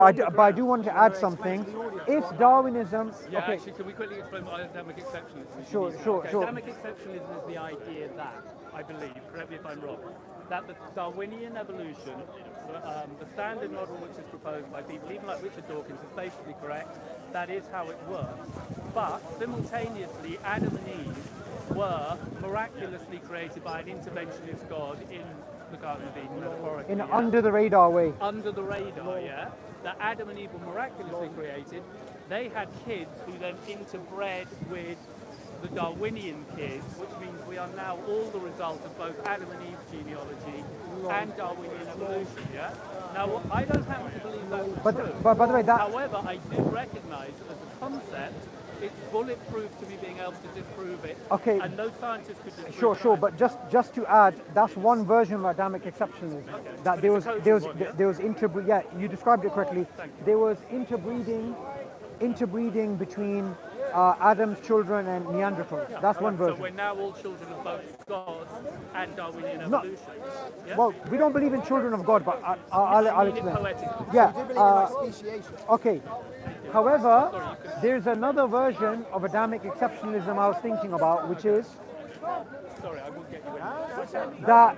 But I do want to add something. If Darwinism... Yeah, okay. actually, can we quickly explain what academic exceptionalism is? Sure. Academic exceptionalism is the idea that, I believe, correct me if I'm wrong, that the Darwinian evolution, the standard model which is proposed by people, even like Richard Dawkins, is basically correct. That is how it works. But simultaneously, Adam and Eve were miraculously created by an interventionist God in the Garden of Eden, metaphorically. Under the radar way. Under the radar, yeah. That Adam and Eve were miraculously created. They had kids who then interbred with the Darwinian kids, which means we are now all the result of both Adam and Eve's genealogy and Darwinian evolution, yeah? Now, I don't happen to believe that's true. But by the way, However, I do recognise that as a concept, it's bulletproof to me being able to disprove it. Okay. And no scientist could disprove it. Sure. But just to add, that's one version of academic exceptionalism. Okay. That there was interbreeding. Yeah, you described it correctly. There was interbreeding between Adam's children and Neanderthals. Yeah. That's one version. So we're now all children of both God and Darwinian evolution. Yeah? Well, we don't believe in children of God, but I'll explain. Poetically. Yeah. You do believe in like speciation. Okay. However, there's another version of Adamic exceptionalism I was thinking about, which is Sorry, I will get you in. that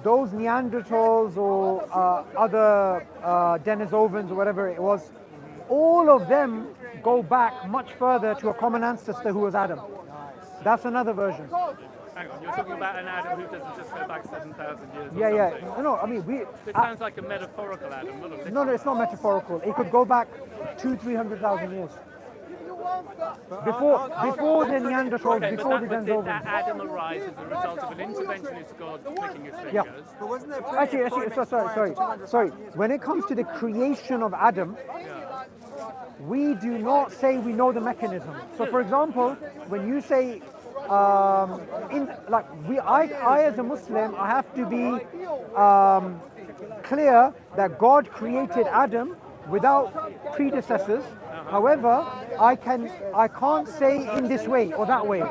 those Neanderthals or other Denisovans or whatever it was, all of them go back much further to a common ancestor who was Adam. That's another version. Hang on, you're talking about an Adam who doesn't just go back 7,000 years or Yeah. something. No, I mean, It sounds like a metaphorical Adam, not a literal. no, it's not metaphorical. It could go back 200,000-300,000 years. Before the Neanderthals, Okay, before the but did Denisovans. that Adam arise as a result of an interventionist God clicking his fingers? Yeah. But wasn't there Actually, sorry. When it comes to the creation of Adam, we do not say we know the mechanism. So, for example, when you say, I as a Muslim, I have to be clear that God created Adam without predecessors. However, I can't say in this way or that way.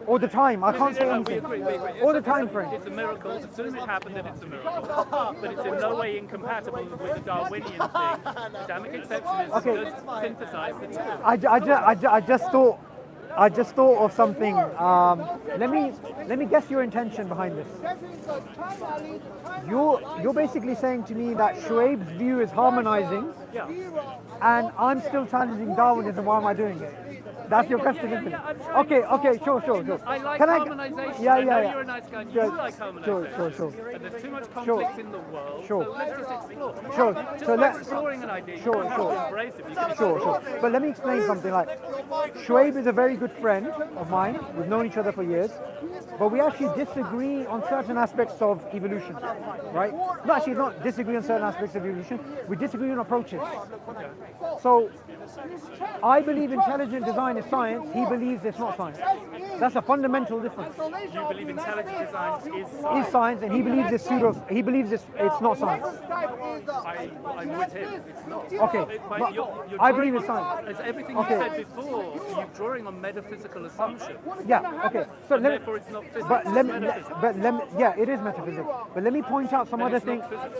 All the time, I can't say We anything. agree. All the time frame. It's a miracle. As soon as it happened, then it's a miracle. But it's in no way incompatible with the Darwinian thing. Adamic exceptionalism does synthesize the two. I just thought of something. Let me guess your intention behind this. You're basically saying to me that Shuaib's view is harmonizing, Yeah. and I'm still challenging Darwinism. Why am I doing it? That's your question, isn't it? I'm Okay, sure. I like Can harmonization. Yeah. I know you're a nice guy. You Sure, like harmonization. sure. And there's too much conflict in the world. Sure. So let's just explore. Sure. Just So by let's- exploring an idea, you Sure, don't have sure. to embrace it. You can Sure. explore it. But let me explain something. Like, Shuaib is a very good friend of mine. We've known each other for years, but we actually disagree on certain aspects of evolution, right? No, actually, not disagree on certain aspects of evolution. We disagree on approaches. So, I believe intelligent design is science. He believes it's not science. That's a fundamental difference. You believe intelligent design is Is science. science, and he believes it's pseudo. He believes it's not science. I'm with him. It's not. Okay, But but you're I drawing believe it's on- science. As everything Okay. you said before, you're drawing on metaphysical assumptions. Yeah. Okay. So And let therefore it's not physics, But it's let me, metaphysics. yeah, it is metaphysics. But let me point out some Then other it's things. not physics.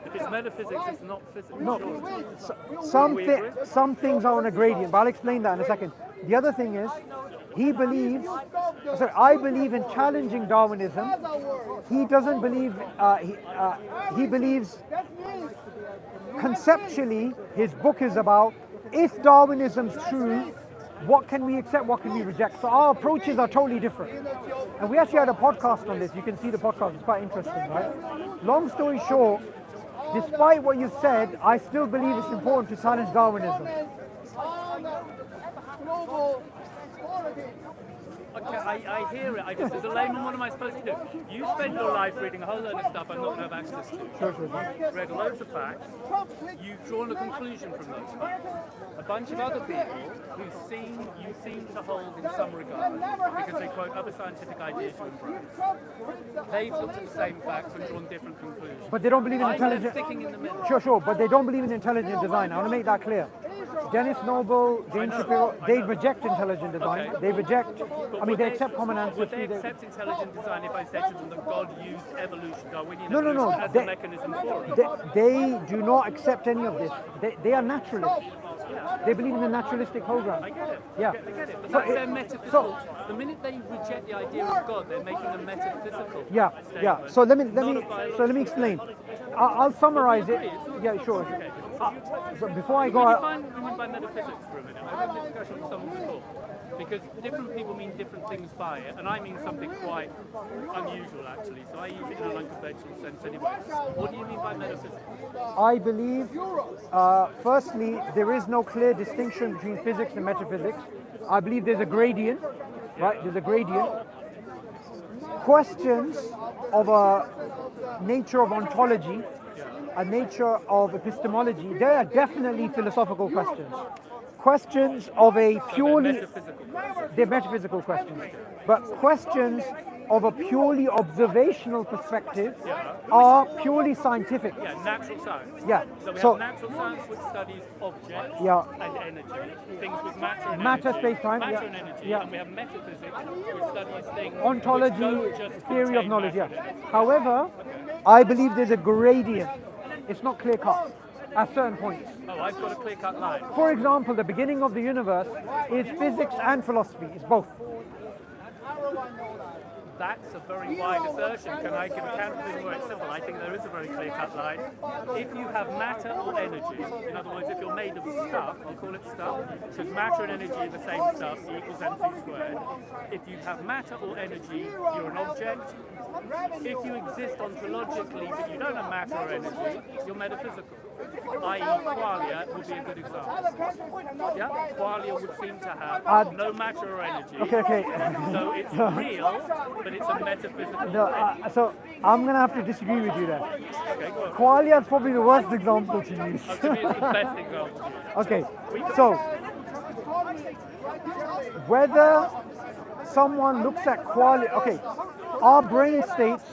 If it's metaphysics, it's not physics. No, Sure. some things are on a gradient, but I'll explain that in a second. The other thing is, I believe in challenging Darwinism. He doesn't believe, he believes conceptually, his book is about, if Darwinism's true, what can we accept, what can we reject? So our approaches are totally different. And we actually had a podcast on this. You can see the podcast, it's quite interesting, right? Long story short, despite what you said, I still believe it's important to challenge Darwinism. Okay, I hear it. As a layman, what am I supposed to do? You spend your life reading a whole load of stuff I'm not going to have access to. Sure. You've read loads of facts. You've drawn a conclusion from those facts. A bunch of other people you seem to hold in some regard because they quote other scientific ideas you embrace. They've looked at the same facts and drawn different conclusions. But they don't believe in I'm intelligent... sticking in the middle. Sure, but they don't believe in intelligent design. I want to make that clear. Dennis Noble, James Shapiro, they reject intelligent design. Okay. They reject, Would they accept common Would ancestry. they accept intelligent design if I said to them that God used evolution, Darwinian No, evolution, as they- a mechanism for it? They do not accept any of this. They are naturalists. They believe in the naturalistic program. I get it. Yeah. I get it. But So that's their it- metaphysical. The minute they reject the idea of God, they're making a metaphysical Yeah. statement. So let not a me biological. explain. I'll summarize it. agree, it's not- Yeah, sure. Okay. But before I Would go, you define what you mean by metaphysics for a minute? I had this discussion with someone before. Because different people mean different things by it, and I mean something quite unusual actually, so I use it in an unconventional sense anyway. What do you mean by metaphysics? I believe, firstly, there is no clear distinction between physics and metaphysics. I believe there's a gradient, right? There's a gradient. Questions of a nature of ontology, a nature of epistemology, they are definitely philosophical questions. Questions of a purely, Metaphysical. they're metaphysical questions, but questions of a purely observational perspective are purely scientific. Yeah, natural science. Yeah. So we So have natural science which studies objects Yeah. and energy, things with matter and Matter, energy. space-time, Matter yeah. and energy, Yeah. and we have metaphysics which studies things ontology, which don't just theory of contain knowledge, matter yeah. and energy. However, I believe there's a gradient. It's not clear cut at certain points. Oh, I've got a clear-cut line. For example, the beginning of the universe is physics and philosophy. It's both. That's a very wide assertion. Can I give a counter where it's simple? I think there is a very clear-cut line. If you have matter or energy, in other words, if you're made of stuff, I'll call it stuff, because matter and energy are the same stuff, E equals mc squared. If you have matter or energy, you're an object. If you exist ontologically but you don't have matter or energy, you're metaphysical. I.e. qualia would be a good example. Yeah? Qualia would seem to have no matter or energy. Okay. So it's real, but it's a metaphysical No, thing. so I'm going to have to disagree with you there. Okay, go on. Qualia is probably the worst example to use. To me, it's the best example. Okay, so whether someone looks at qualia, okay, are brain states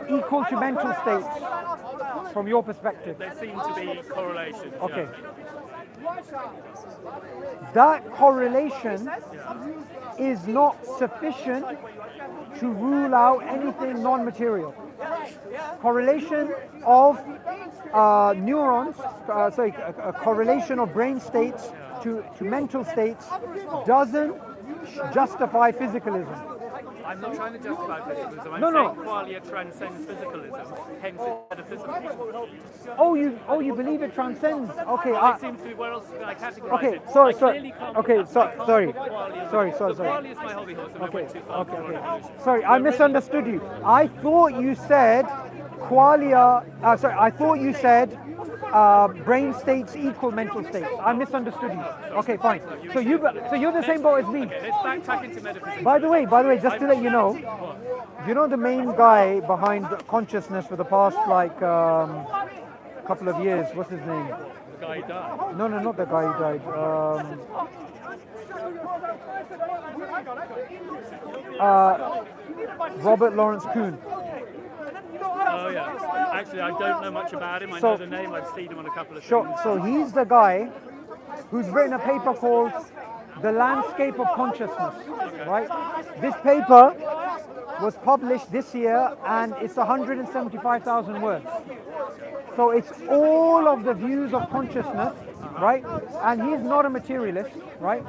equal to mental states from your perspective? There seem to be correlations. Okay. Yeah. That correlation is not sufficient to rule out anything non-material. Correlation of neurons, a correlation of brain states to mental states doesn't justify physicalism. I'm not trying to justify physicalism. I'm No. saying qualia transcends physicalism, hence it's metaphysical. Oh, you believe it transcends? Okay. It seems to be where else can I categorize Okay, it? sorry. I clearly can't Okay, put sorry. qualia. Sorry. Qualia is my hobby horse, and I went too far for evolution. Sorry, I misunderstood you. I thought you said qualia. I thought you said brain states equal mental states. I misunderstood you. Okay, fine. So you're the same boat as me. Okay, let's backtrack into metaphysics. By the way, just to let you know, the main guy behind consciousness for the past couple of years. What's his name? The guy died. No, not the guy who died. Robert Lawrence Kuhn. Oh yeah. Actually, I don't know much about him. I know the name. I've seen him on a couple of things. So he's the guy who's written a paper called The Landscape of Consciousness, right? This paper was published this year and it's 175,000 words. So it's all of the views of consciousness, right? And he's not a materialist, right?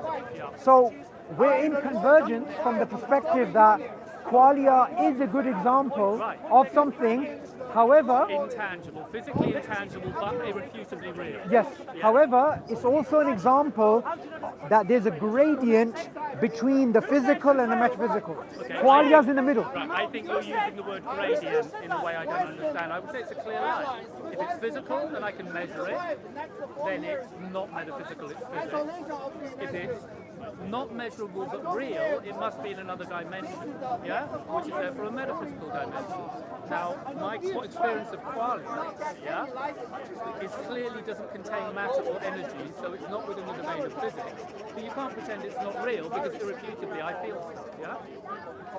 So we're in convergence from the perspective that qualia is a good example of something. However, intangible, physically intangible, but irrefutably real. yes. However, it's also an example that there's a gradient between the physical and the metaphysical. Qualia's in the middle. Right, I think you're using the word gradient in a way I don't understand. I would say it's a clear line. If it's physical and I can measure it, then it's not metaphysical, it's physics. If it's not measurable but real, it must be in another dimension, yeah? Which is therefore a metaphysical dimension. Now, my experience of qualia, yeah, is clearly doesn't contain matter or energy, so it's not within the domain of physics. But you can't pretend it's not real because irrefutably I feel stuff, yeah?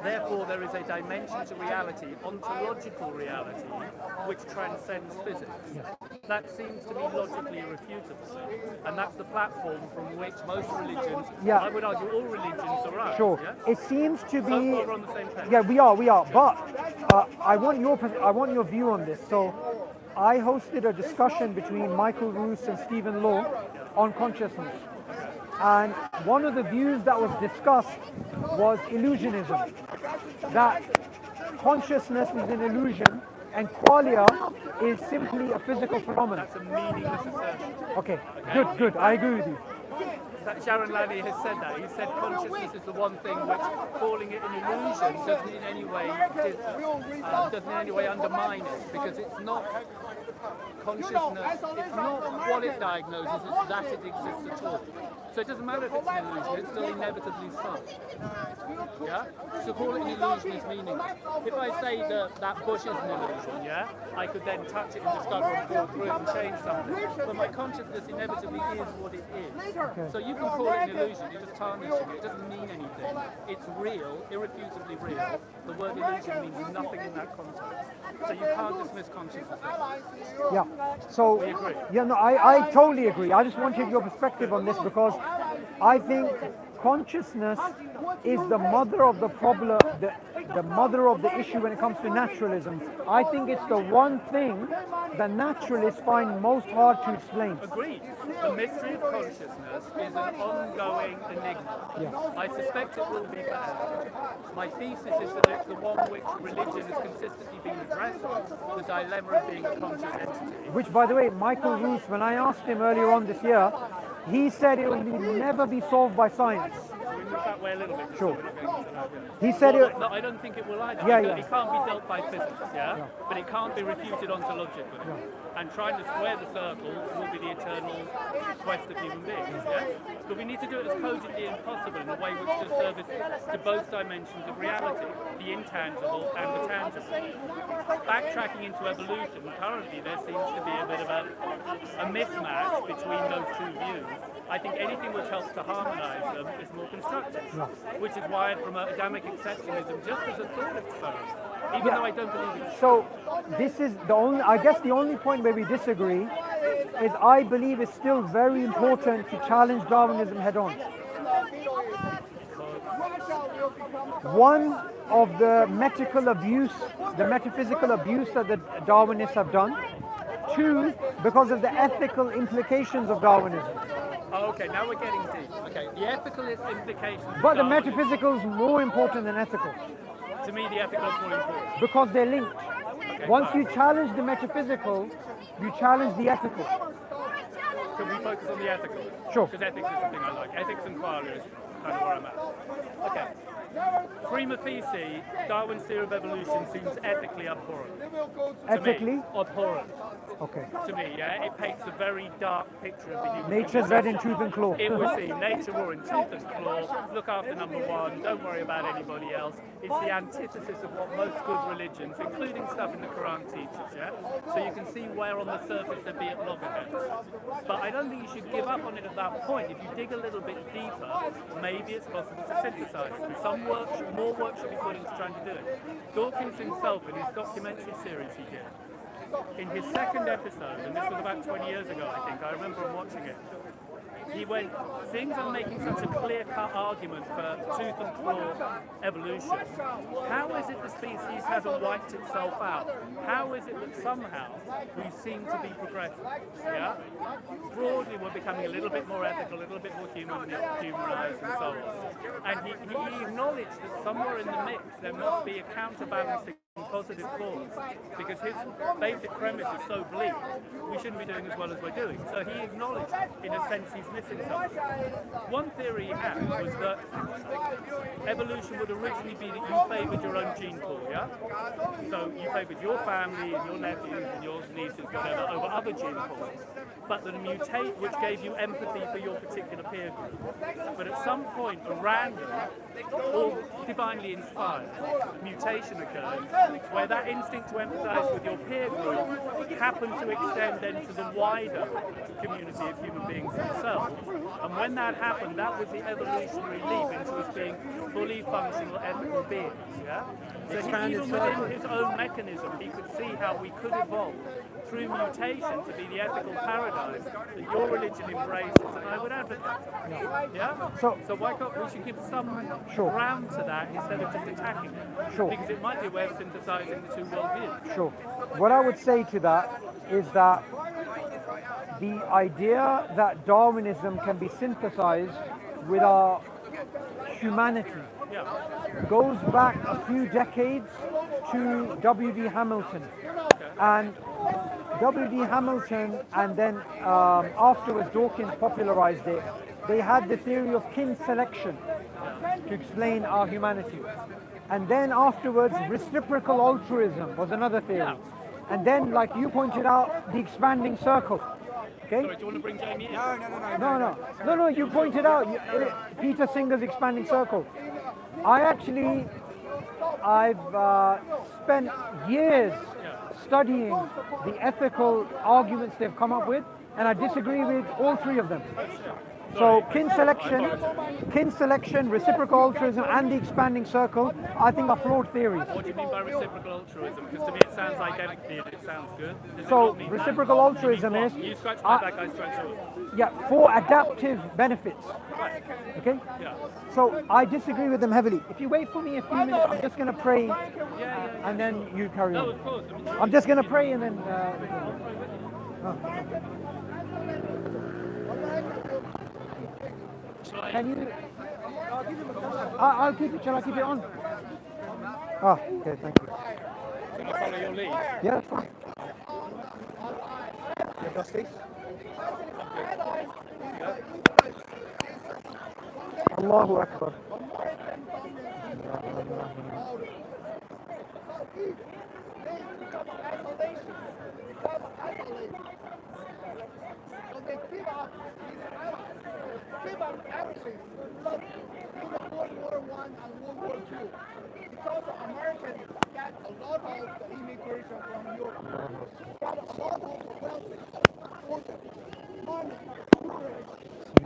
Therefore, there is a dimension to reality, ontological reality, which transcends physics. that seems to me logically irrefutable. And that's the platform from which most religions, Yeah. I would argue all religions arise. Sure. Yeah? It seems to So be. far we're on the same page. Yeah, we are. But I want your view on this. So, I hosted a discussion between Michael Roos and Stephen Law on consciousness, and one of the views that was discussed was illusionism. That consciousness is an illusion, and qualia is simply a physical phenomenon. That's a meaningless assertion. Okay, good. I agree with you. That Sharon Lanny has said that. He said consciousness is the one thing which calling it an illusion doesn't in any way undermine it, because it's not consciousness, it's not what it diagnoses, it's that it exists at all. So it doesn't matter if it's an illusion, it's still inevitably so. Yeah? So call it an illusion is meaningless. If I say that bush is an illusion, yeah, I could then touch it and discover and fall through it and change something. But my consciousness inevitably is what it is. Okay. So you can call it an illusion, you're just tarnishing it, it doesn't mean anything. It's real, irrefutably real. The word illusion means nothing in that context. So you can't dismiss consciousness. Yeah. So, We agree. yeah, no, I totally agree. I just wanted your perspective on this because I think consciousness is the mother of the problem, the mother of the issue when it comes to naturalism. I think it's the one thing that naturalists find most hard to explain. Agreed. The mystery of consciousness is an ongoing enigma. Yeah. I suspect it will be forever. My thesis is that it's the one which religion has consistently been addressing, the dilemma of being a conscious entity. Which, by the way, Michael Roos, when I asked him earlier on this year, he said it will never be solved by science. We move that way a little bit. Sure. So we're not going into that, yeah. He said it. No, I don't think it will either. Yeah, It yeah. can't be dealt by physics, yeah? But it can't be refuted ontologically. And trying to square the circle will be the eternal quest of human beings, yeah? But we need to do it as cogently as possible in a way which does service to both dimensions of reality, the intangible and the tangible. Backtracking into evolution, currently there seems to be a bit of a mismatch between those two views. I think anything which helps to harmonise them is more constructive, which is why I promote Adamic exceptionalism just as a thought experiment, even though I don't believe it. So this is the only, I guess the only point where we disagree is I believe it's still very important to challenge Darwinism head on. One of the metaphysical abuse that the Darwinists have done. Two, because of the ethical implications of Darwinism. Oh, okay, now we're getting deep. Okay, the ethical implications. of But the Darwinism- metaphysical is more important than ethical To me, the ethical is more important. because they're linked. Okay, Once fine. you challenge the metaphysical, you challenge the ethical. Can we focus on the ethical? Sure. Because ethics is the thing I like. Ethics and qualia is kind of where I'm at. Okay. Prima facie, Darwin's theory of evolution seems ethically abhorrent. Ethically? To me, abhorrent. Okay. To me, yeah, it paints a very dark picture of the human Nature's red in tooth and claw. It would seem nature war in tooth and claw, look after number one, don't worry about anybody else. It's the antithesis of what most good religions, including stuff in the Quran, teaches, yeah? So you can see where on the surface they'd be at loggerheads. But I don't think you should give up on it at that point. If you dig a little bit deeper, maybe it's possible to synthesize it. And more work should be put into trying to do it. Dawkins himself, in his documentary series he did, in his second episode, and this was about 20 years ago, I think, I remember him watching it, he went, things are making such a clear-cut argument for tooth and claw evolution. How is it the species hasn't wiped itself out? How is it that somehow we seem to be progressing? Yeah? Broadly, we're becoming a little bit more ethical, a little bit more humanized and so on. And he acknowledged that somewhere in the mix there must be a counterbalancing positive force, because his basic premise is so bleak, we shouldn't be doing as well as we're doing. So he acknowledged, in a sense, he's missing something. One theory he had was that evolution would originally be that you favoured your own gene pool, yeah? So you favoured your family and your nephews and your nieces, whatever, over other gene pools. But that a mutate which gave you empathy for your particular peer group. But at some point, a random or divinely inspired mutation occurred where that instinct to empathise with your peer group happened to extend then to the wider community of human beings themselves. And And when that happened, that was the evolutionary leap into us being fully functional ethical beings. Yeah. So Expanded even circle. within his own mechanism, he could see how we could evolve through mutation to be the ethical paradigm that your religion embraces, and I would advocate. Yeah. So why can't we should give some Sure. ground to that instead of just attacking it? Sure. Because it might be a way of synthesizing the two worldviews. Sure. What I would say to that is that the idea that Darwinism can be synthesized with our humanity Yeah. goes back a few decades to W.D. Hamilton. And W.D. Hamilton, and then afterwards Dawkins popularized it. They had the theory of kin selection to explain our humanity. And then afterwards, reciprocal altruism was another theory. And then, like you pointed out, the expanding circle. Okay? Sorry, do you want to bring Jamie in? No, you pointed out Peter Singer's expanding circle. I've spent years studying the ethical arguments they've come up with, and I disagree with all three of them. So kin selection, reciprocal altruism, and the expanding circle, I think are flawed theories. What do you mean by reciprocal altruism? Because to me it sounds identically and it sounds good. Does it So not mean that? reciprocal altruism You mean is what? You scratch my back, I scratch yours. yeah, for adaptive benefits. Right. Okay? Yeah. So I disagree with them heavily. If you wait for me a few minutes, I'm just going to pray, Yeah. and then you carry No, on. of course. I mean, I'm just going to pray and then. Can you? I'll keep it. Shall I keep it on? Oh, okay. Thank you. can I follow your lead? Yeah, that's fine. Allahu Akbar. Give up everything. Look, even World War I and World War II, because the Americans got a lot of the immigration from Europe, got a lot of the wealthy, fortune, money, courage, and I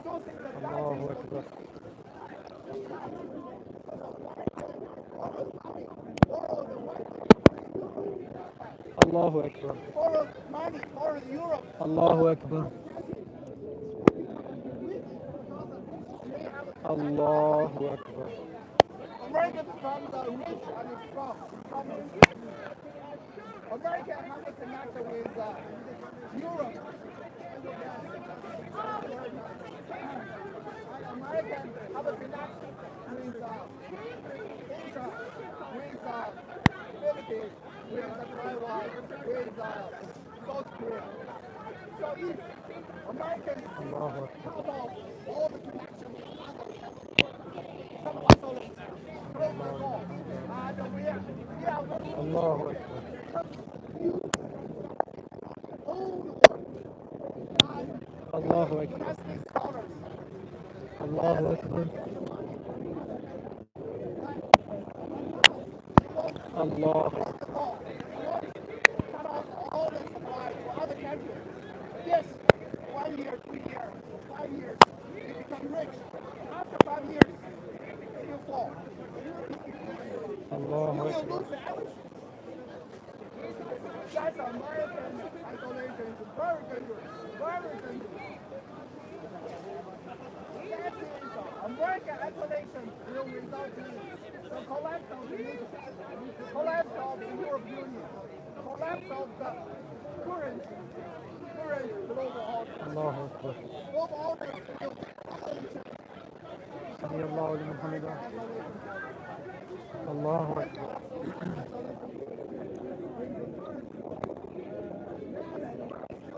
don't think that Allahu Akbar. Allahu Akbar. borrowed money, borrowed Europe. Allahu Akbar. Allahu Akbar. America becomes the rich and strong. America has a connection with Europe. America have a connection with Asia, with Philippines, with Taiwan, with South Korea. So if Americans cut off all the connections with some isolate, close the door, and we are Allahu Akbar. Allahu Akbar. Allahu Akbar. Allahu Akbar. cut off all the supply to other countries. Yes, 1 year, 2 years, 5 years, you become rich. After 5 years, you fall. Allahu You will Akbar. lose the average. That's American isolation is very dangerous. Very dangerous. That is American isolation will result in the collapse of the nation, collapse of the European Union, collapse of the current global order. Allahu Akbar. Global order will Sami Allahu liman hamidah. Allahu Akbar.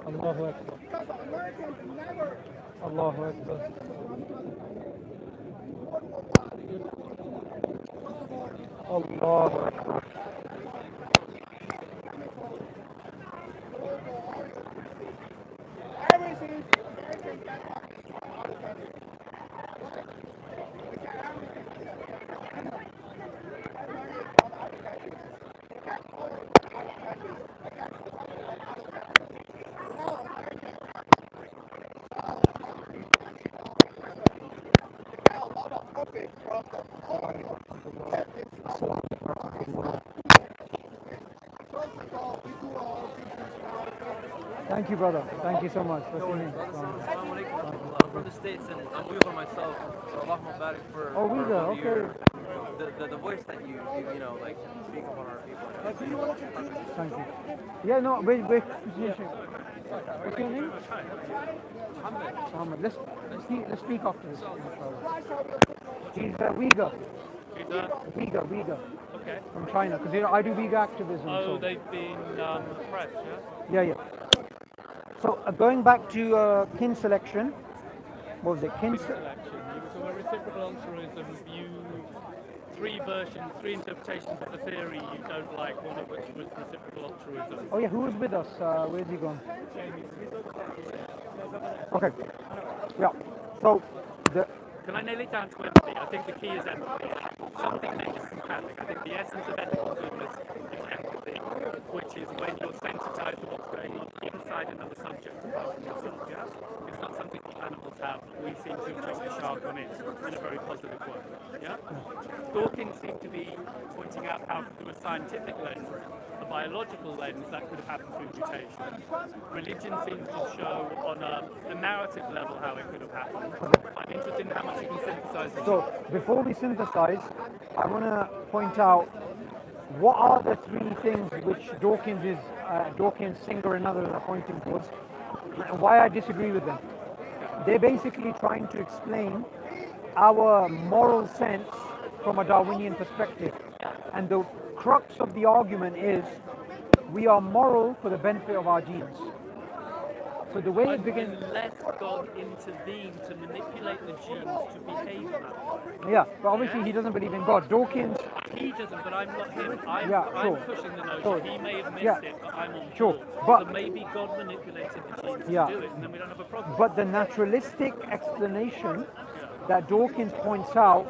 Allahu Akbar. because Americans never Allahu Akbar. Allahu Akbar. everything Americans get Thank you, brother. Thank you so much. What's your name? Assalamu alaikum. I'm from the States and I'm Uyghur myself. So Allah Mubarak for, Oh, for Uyghur, all okay. the voice that you know, like speak upon our people. Thank you. Yeah, no, wait. What's your name? Muhammad. Let's speak after this. He's Uyghur. Is that Uyghur. okay? From China, because I do vegan activism. Oh, so. they've been pressed, yeah? Yeah. So going back to kin selection, what was it? Kin selection. You were talking about reciprocal altruism. Three interpretations of the theory you don't like, one of which was reciprocal altruism. Oh yeah, who was with us? Where's he gone? Okay. Yeah. So the Can I nail it down to empathy? I think the key is empathy. Something makes us empathic. I think the essence of ethical goodness is empathy, which is when you're sensitized to what's going on inside another subject apart from yourself. Yeah? It's not something that animals have. We seem to have jumped the shark on it in a very positive way. Yeah? Dawkins seemed to be pointing out how through a scientific lens, a biological lens, that could have happened through mutation. Religion seems to show on a narrative level how it could have happened. I'm interested in how much you can synthesize this. So before we synthesize, I want to point out what are the three things which Dawkins, Singer, and others are pointing towards, and why I disagree with them. They're basically trying to explain our moral sense from a Darwinian perspective, and the crux of the argument is we are moral for the benefit of our genes. So the way it begins. Unless God intervened to manipulate the genes to behave that way. Yeah, but obviously he doesn't believe in God. Dawkins. He doesn't, but I'm not him. I'm sure. pushing the notion. Sure. He may have missed Yeah. it, but I'm on Sure, board. but- So maybe God manipulated the genes Yeah. to do it, and then we don't have a problem. But the naturalistic explanation that Dawkins points out,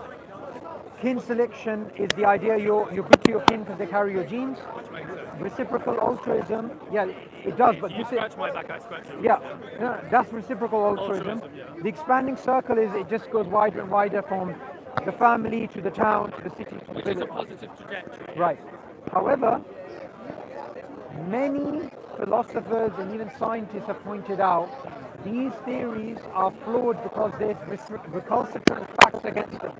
kin selection is the idea you're good to your kin because they carry your genes. Which makes sense. Reciprocal altruism, yeah, it does, but You scratch my back, I scratch yours. yeah, no, that's reciprocal altruism. Altruism, yeah. The expanding circle is it just goes wider and wider from the family to the town to the city to the Which is a village. positive trajectory. Right. However, many philosophers and even scientists have pointed out these theories are flawed because there's recalcitrant facts against them.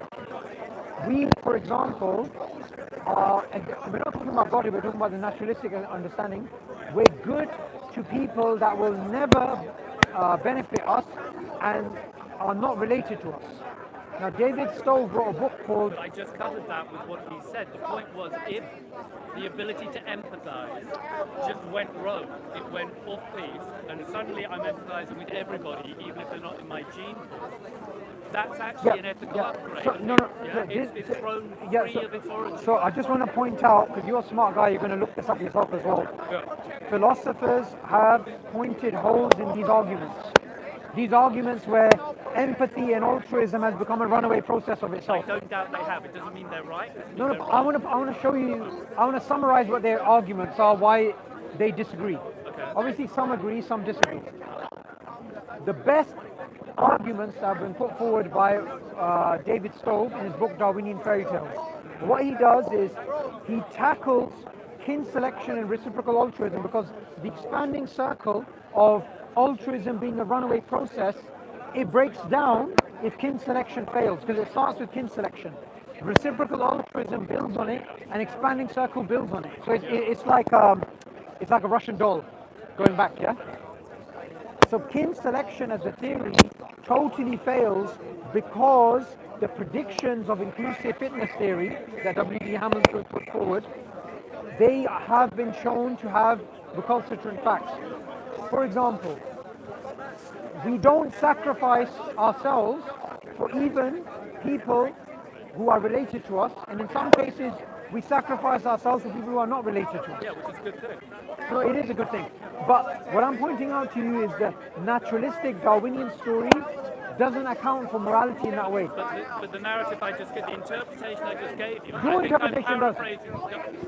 We, for example, and we're not talking about God, we're talking about the naturalistic understanding. We're good to people that will never benefit us and are not related to us. Now, David Stowe wrote a book called. I just covered that with what he said. The point was, if the ability to empathize just went rogue, it went off piece, and suddenly I'm empathizing with everybody, even if they're not in my gene pool, that's actually an ethical upgrade. So, no, Yeah, so it's thrown yeah, free of its origin. So I just want to point out, because you're a smart guy, you're going to look this up yourself as well. Yeah. Philosophers have pointed holes in these arguments. These arguments where empathy and altruism has become a runaway process of I itself. don't doubt they have. It doesn't mean they're right. It doesn't No, mean no, they're I wrong. want to show you, I want to summarize what their arguments are, why they disagree. Okay. Obviously, some agree, some disagree. The best arguments that have been put forward by David Stowe in his book Darwinian Fairy Tales. What he does is he tackles kin selection and reciprocal altruism because the expanding circle of altruism being a runaway process, it breaks down if kin selection fails because it starts with kin selection. Reciprocal altruism builds on it, and expanding circle builds on it. So it's like a Russian doll going back, yeah. So kin selection as a theory totally fails because the predictions of inclusive fitness theory that W.D. Hamilton put forward, they have been shown to have recalcitrant facts. For example, we don't sacrifice ourselves for even people who are related to us, and in some cases we sacrifice ourselves for people who are not related to us. Yeah, which is a good thing. So it is a good thing. But what I'm pointing out to you is the naturalistic Darwinian story doesn't account for morality in that way. But the narrative I just gave, the interpretation I just gave you, Your I think interpretation does.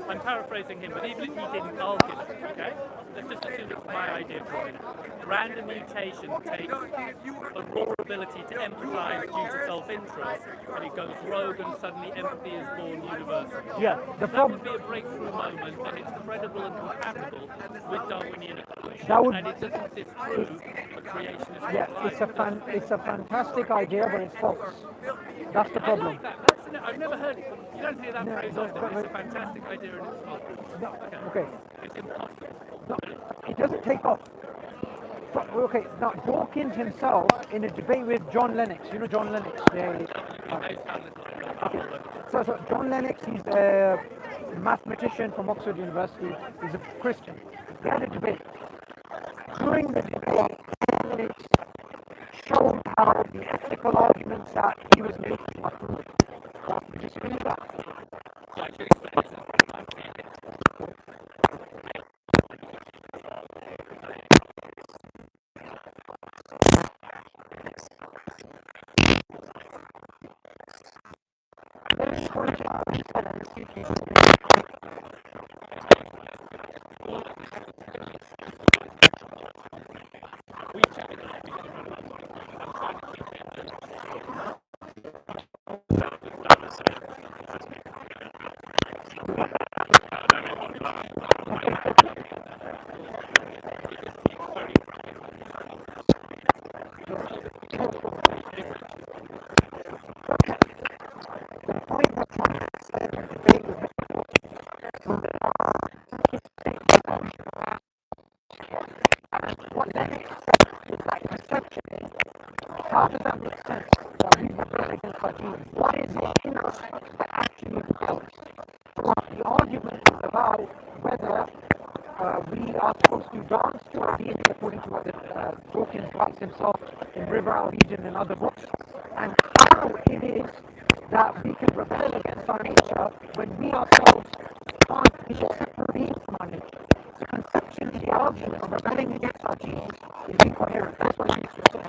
I'm paraphrasing him, but even if he didn't bulk it, okay? Let's just assume it's my idea for a minute. Random mutation takes a raw ability to empathize due to self-interest, and it goes rogue and suddenly empathy is born universal. Yeah, the That problem. would be a breakthrough moment, and it's credible and compatible with Darwinian evolution. That would, and it doesn't sit through a creationist yeah, life. it's a fantastic idea, but it's false. That's the I problem. like that. I've never heard it. You don't hear that phrase either. It's a fantastic idea and it's false. No, Okay. okay. It's impossible. No, it doesn't take off. Okay, now Dawkins himself, in a debate with John Lennox, you know John Lennox? So John Lennox, he's a mathematician from Oxford University. He's a Christian. They had a debate. During the debate, Lennox showed how the ethical arguments that he was making are true. Would you agree with that? How does that make sense? That we rebel against our genes? What is it in us that actually rebels? The argument is about whether we are supposed to dance to our DNA according to what Dawkins writes himself in River Out of Eden and other books, and how it is that we can rebel against our nature when we ourselves can't be a separate being from our nature. So conceptually, the argument of rebelling against our genes is incoherent. That's what he's saying.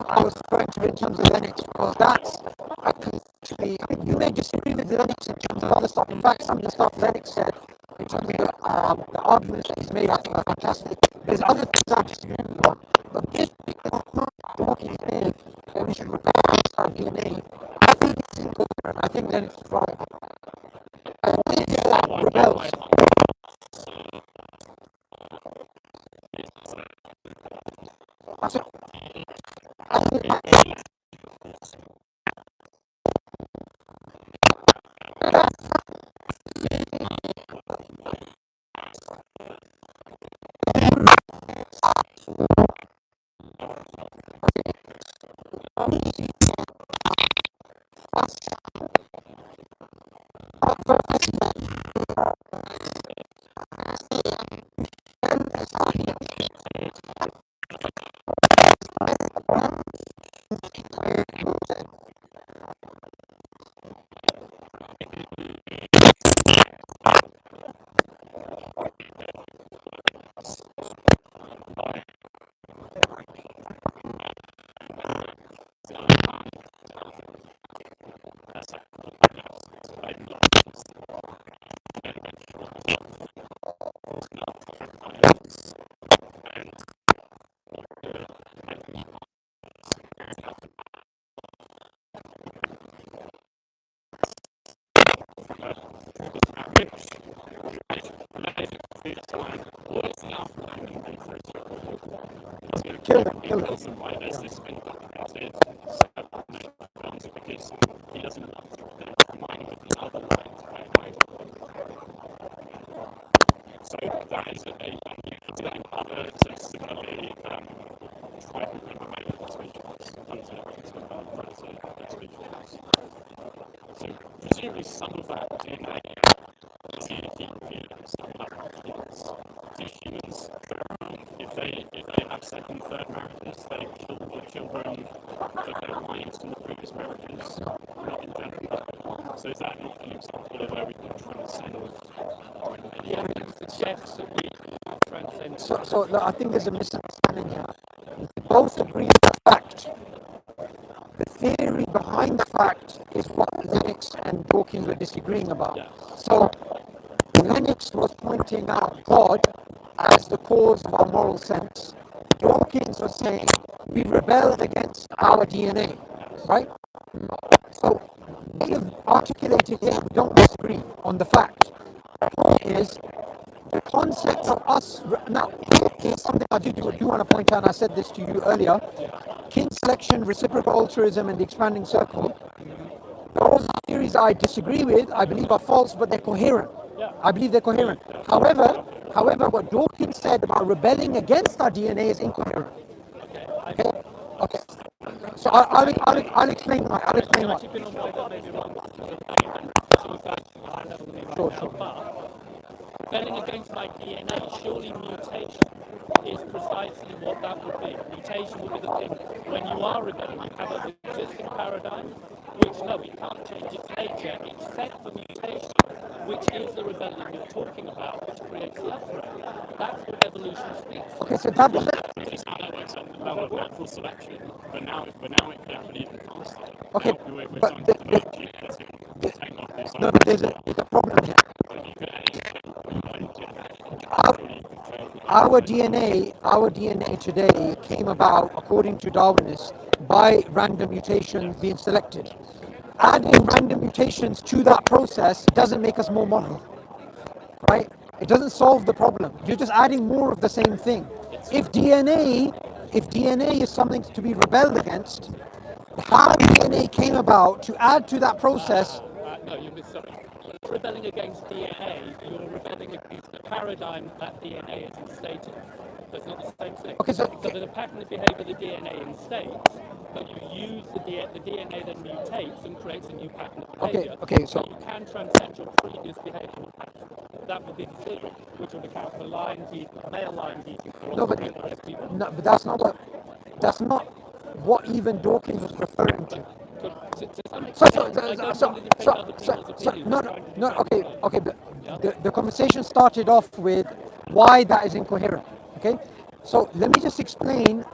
I was referring to in terms of Lennox because that's actually, I mean, you may disagree with Lennox in terms of other stuff. In fact, some of the stuff Lennox said in terms of the arguments that he's made, I think are fantastic. There's other things I disagree with on, but this Dawkins made that we should rebel against our DNA. I think it's incoherent. I think Lennox is right. And when you do that, rebels. Kill it. because he doesn't want to mind with the other lines, right? So that is other similarly tribal individuals So presumably some of that DNA is do humans if they have second, third marriages, they kill the children of their wives from the previous marriages, not in general. So is that not an example of where we can transcend our The evidence suggests that we transcend. So look, I think there's a misunderstanding here. They both agree with the fact. The theory behind the fact is what Lennox and Dawkins were disagreeing about. Yeah. So Lennox was pointing out God as the cause of our moral sense. Dawkins was saying we rebelled against our DNA, right? So they have articulated here, we don't disagree on the fact. The point is, the concept of us, now here's something I do want to point out, and I said this to you earlier, kin selection, reciprocal altruism, and the expanding circle, those theories I disagree with, I believe are false, but they're coherent. I believe they're coherent. However, what Dawkins said about rebelling against our DNA is incoherent. Okay. So I'll explain why. Sure. Rebelling against my DNA, surely mutation is precisely what that would be. Mutation would be the thing. When you are rebelling, you have an existing paradigm, which no, we can't change its nature, except for mutation, which is the rebellion you're talking about, which creates the upright. That's what evolution speaks. Okay, so that was It's how that works at the level of natural selection, but now it can happen even faster. okay, Now we're but trying to develop technologies. no, but there's a problem here. Our DNA today came about, according to Darwinists, by random mutations being selected. Adding random mutations to that process doesn't make us more moral, right? It doesn't solve the problem. You're just adding more of the same thing. If DNA is something to be rebelled against, how DNA came about to add to that process. No, you're sorry. You're rebelling against DNA, you're rebelling against the paradigm that DNA is instated. That's not the same thing. Okay, so there's a pattern of behavior the DNA instates, but you use the DNA then mutates and creates a new pattern of behavior. Okay, so you can transcend your previous behavioral pattern. That would be the theory, which would account for male line eating. But that's not what even Dawkins was referring to. Okay. The conversation started off with why that is incoherent. Okay, so let me just explain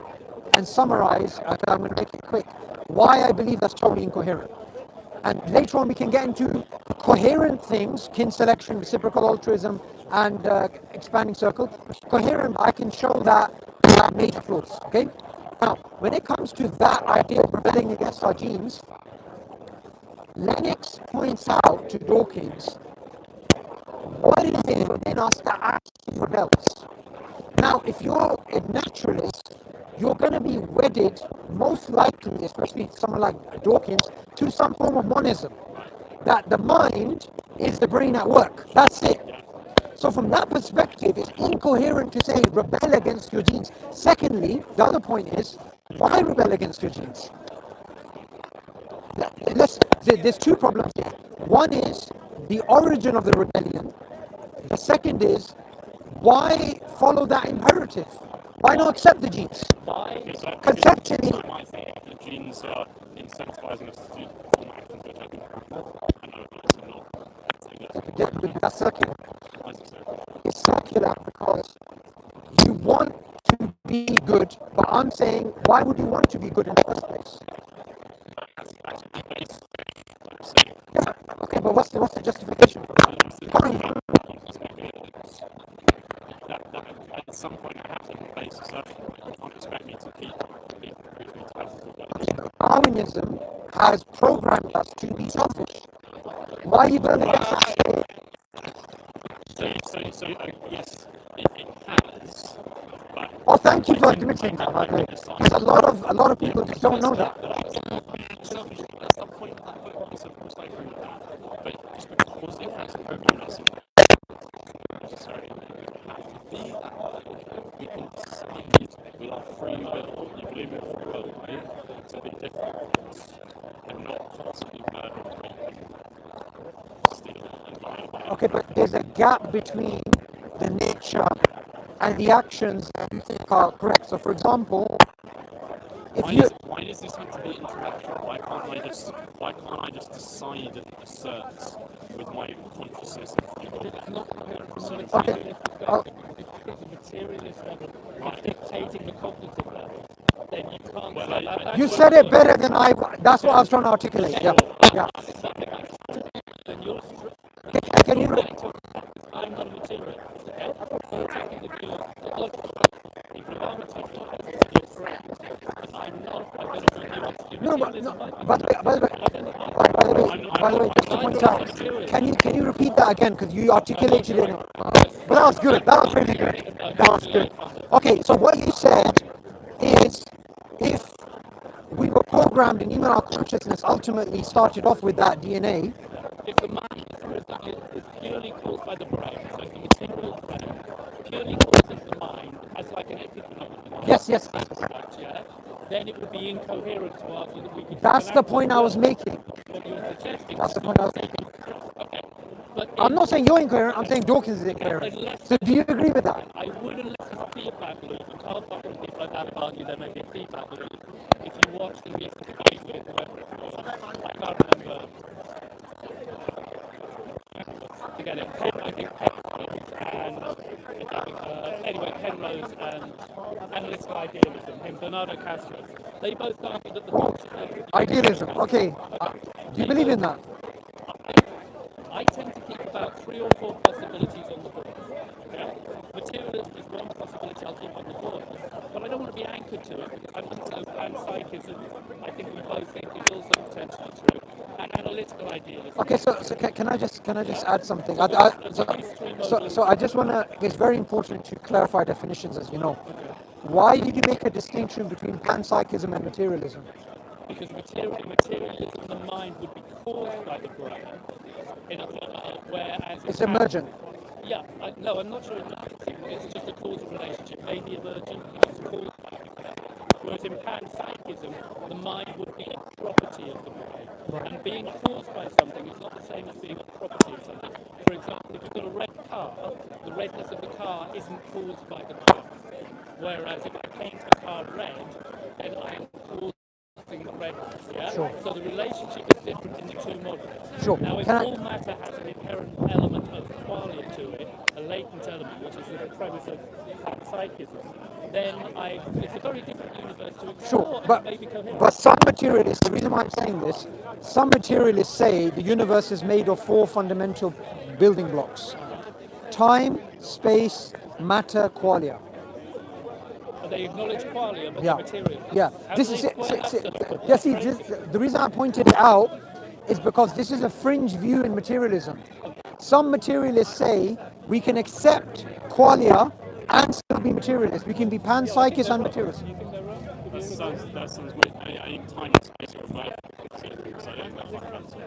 and summarize. I'm going to make it quick. Why I believe that's totally incoherent, and later on we can get into coherent things: kin selection, reciprocal altruism, and expanding circle. Coherent, I can show that there are major flaws. Okay. Now, when it comes to that idea of rebelling against our genes, Lennox points out to Dawkins, what is it within us that actually rebels? Now, if you're a naturalist, you're going to be wedded, most likely, especially someone like Dawkins, to some form of monism. That the mind is the brain at work. That's it. So from that perspective, it's incoherent to say rebel against your genes. Secondly, the other point is, why rebel against your genes? There's two problems here. One is the origin of the rebellion. The second is, why follow that imperative? Why not accept the genes? Conceptually, the genes are incentivizing us to do form actions which I think that's circular. It's circular because you want to be good, but I'm saying, why would you want to be good in the first place? Yeah, okay, but what's the justification for that? At some point I have to replace a social. You can't expect me to keep Darwinism has programmed us to be selfish. Why are you burning that? So yes, it has. Oh, thank you for admitting that. Because a lot of people just don't know that. At some point course it has openness and necessarily have to be that way. We can decide with our free will, you believe in free will, right? To be different and not constantly murder, rape, steal and lie away. Okay, but there's a gap between the nature and the actions that you think are correct. So, for example, if you Why does this have to be intellectual? Why can't I just decide and assert with my consciousness and free will? okay, The materialist level is dictating the cognitive level, then you can't Well, say that. you said it better than I. That's what I was trying to articulate. Yeah, yeah. Then you're Can you? I'm not a materialist. Okay? You're taking the view that look, people are materialists, you're correct. And I'm not. I'm going to bring you up to No, materialism. by the way, just to point out, can you repeat that again? Because you articulated it. But that was good. That was really good. That was good. Okay, so what you said is, if we were programmed and even our consciousness ultimately started off with that DNA. If the mind is purely caused by the brain, so if the material brain purely causes the mind as like an epiphenomenon, Yes. yeah, then it would be incoherent to argue that we could. That's the point I was making. What you're suggesting. That's the point I was making. Okay. But I'm not saying you're incoherent, I'm saying Dawkins is incoherent. So do you agree with that? I would unless it's a feedback loop. You can't offer people like that argue there may be a feedback loop. If you watch the recent debate with whoever it was, I can't remember. Forget it. I think Penrose and anyway, Penrose and analytical idealism, him, Bernardo Castro, they both argued that the consciousness. Idealism, okay. Do you believe in that? I tend to keep about 3 or 4 possibilities on the board. Yeah? Materialism is one possibility I'll keep on the board, but I don't want to be anchored to it because I'm also panpsychism. I think we both think is also potentially true, and analytical idealism. Okay, so can I just add something? So I just want to. It's very important to clarify definitions, as you know. Why did you make a distinction between panpsychism and materialism? Because materialism, the mind would be caused by the brain, whereas It's emergent. Yeah, no, I'm not sure it's just a causal relationship, maybe emergent, it's caused by the brain. Whereas in panpsychism, the mind would be a property of the brain. And being caused by something is not the same as being a property of something. For example, if you've got a red car, the redness of the car isn't caused by the car. Whereas if I paint the car red, then I am causing the redness, yeah? Sure. So the relationship is different in the two models. Sure. Now, if Can I- all matter has an inherent element of qualia to it, a latent element, which is the premise of panpsychism, then it's a very different universe to explore, Sure, and but it may be coherent. some materialists, the reason why I'm saying this, some materialists say the universe is made of 4 fundamental building blocks: time, space, matter, qualia. But they acknowledge qualia, but Yeah, the material. yeah. How This do is they square that circle? the reason I pointed it out is because this is a fringe view in materialism. Some materialists say we can accept qualia and still be materialist. We can be panpsychist and materialist. You think they're wrong? That sounds weird. I think time and space are remote, so I think they're fundamental.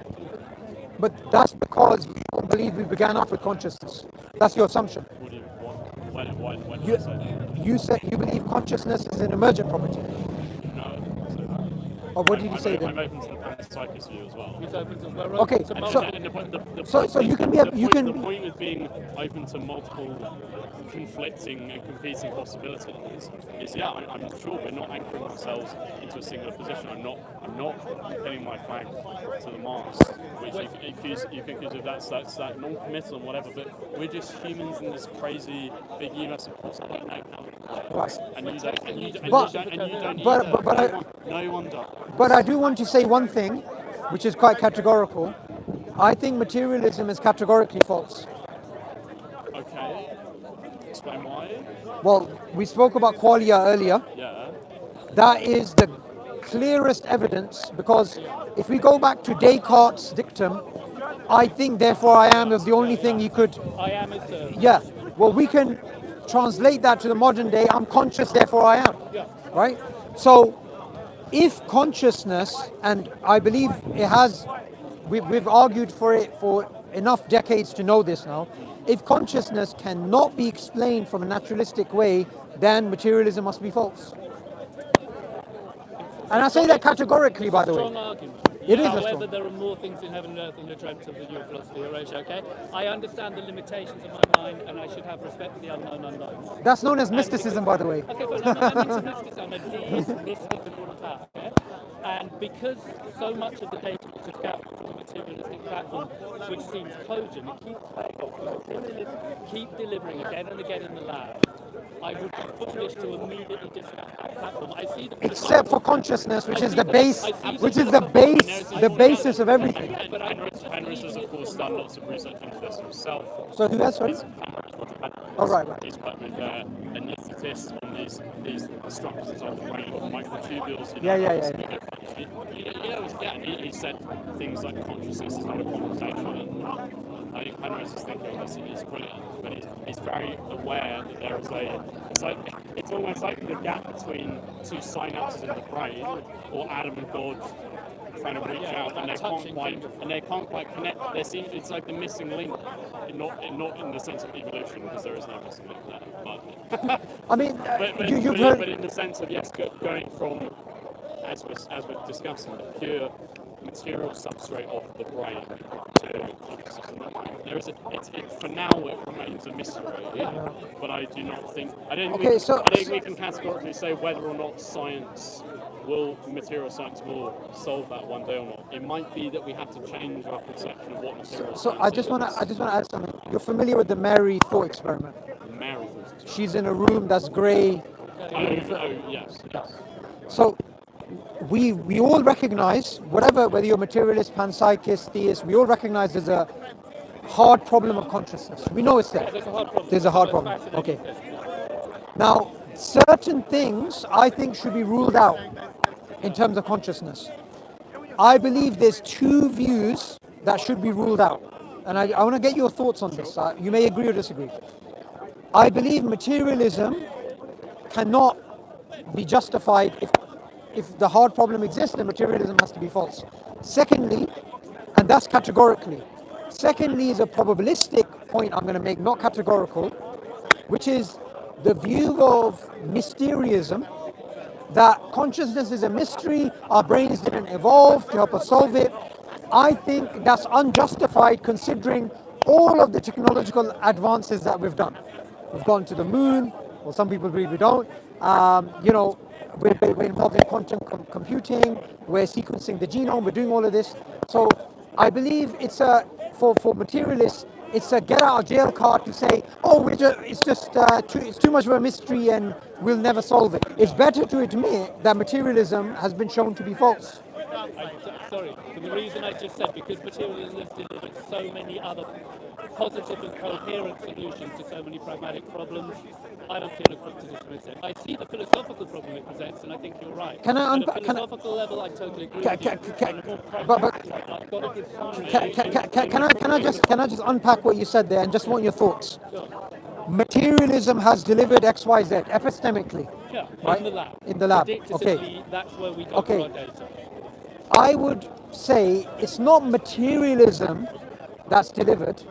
But that's because you don't believe we began off with consciousness. That's your assumption. What do you, when did I say that? You said you believe consciousness is an emergent property. No. Or what did you say I'm then? open to the panpsychist view as well. It's open to, we're Okay, open to so- multiple- So you can be The point with being open to multiple conflicting and competing possibilities is, yeah, I'm sure we're not anchoring ourselves into a singular position. I'm not pinning my flag to the mast, which you think is that's that non-committal and whatever. But we're just humans in this crazy big universe. Of course, I don't know how it works, and you don't either. No one does. But I do want to say one thing, which is quite categorical. I think materialism is categorically false. Okay. Explain why. Well, we spoke about qualia earlier. Yeah. That is the clearest evidence, because if we go back to Descartes' dictum, I think therefore I am is the only thing you could. I am is Yeah. Well, we can translate that to the modern day. I'm conscious, therefore I am. Yeah. Right? So, if consciousness, and I believe it has, we've argued for it for enough decades to know this now. If consciousness cannot be explained from a naturalistic way, then materialism must be false. And I say that categorically, by the way. Strong argument. It is a However, strong. there are more things in heaven and earth than the dreamt of the new philosophy, Horatio, okay? I understand the limitations of my mind, and I should have respect for the unknown unknowns. That's known as mysticism, by the way. Okay, but I'm not into mysticism. I'm a deist, mystic, and all of that, okay? And because so much of the data which is gathered from the materialistic platform, which seems cogent, it keeps playing off, the materialists keep delivering again and again in the lab. I would be foolish to immediately discount that platform. I see the Except for consciousness, which is the base, the basis of everything. Penrose has, of course, done lots of research into this himself. So who that's, sorry? Oh, right. He's worked with anaesthetists on these structures of the brain, microtubules. He said things like consciousness is not a conversation. And I think Penrose's thinking on this is brilliant, but he's very aware that there is it's almost like the gap between two synapses in the brain, or Adam and God trying to reach out, and they can't quite connect. It's like the missing link, not in the sense of evolution, because there is no missing link there. But I mean, but in the sense of going from, as we're discussing, the pure material substrate of the brain to consciousness in the mind. For now it remains a mystery, but I do not think. I don't think we can categorically say whether or not material science will solve that one day or not. It might be that we have to change our conception of what material science is. I just want to add something. You're familiar with the Mary thought experiment? Mary thought experiment. She's in a room that's grey. Yes. So we all recognize, whether you're materialist, panpsychist, theist, we all recognize there's a hard problem of consciousness. We know it's there. There's a hard problem. Okay. Now, certain things I think should be ruled out in terms of consciousness. I believe there's two views that should be ruled out. And I want to get your thoughts on this. You may agree or disagree. I believe materialism cannot be justified if the hard problem exists, then materialism has to be false. Secondly, and that's categorically. Secondly is a probabilistic point I'm going to make, not categorical, which is the view of mysterioism, that consciousness is a mystery, our brains didn't evolve to help us solve it. I think that's unjustified considering all of the technological advances that we've done. We've gone to the moon, well, some people believe we don't. We're involved in quantum computing, we're sequencing the genome, we're doing all of this. So I believe it's for materialists, it's a get out of jail card to say, it's too much of a mystery and we'll never solve it. It's better to admit that materialism has been shown to be false. Sorry, for the reason I just said, because materialism has delivered so many other positive and coherent solutions to so many pragmatic problems, I don't feel equipped to dismiss it. I see the philosophical problem it presents, and I think you're right. At a philosophical level, I totally agree with you. Can I just unpack what you said there and just want your thoughts? Sure. Materialism has delivered XYZ epistemically. Yeah, right? In the lab. Okay. That's where we got our data. I would say it's not materialism that's delivered,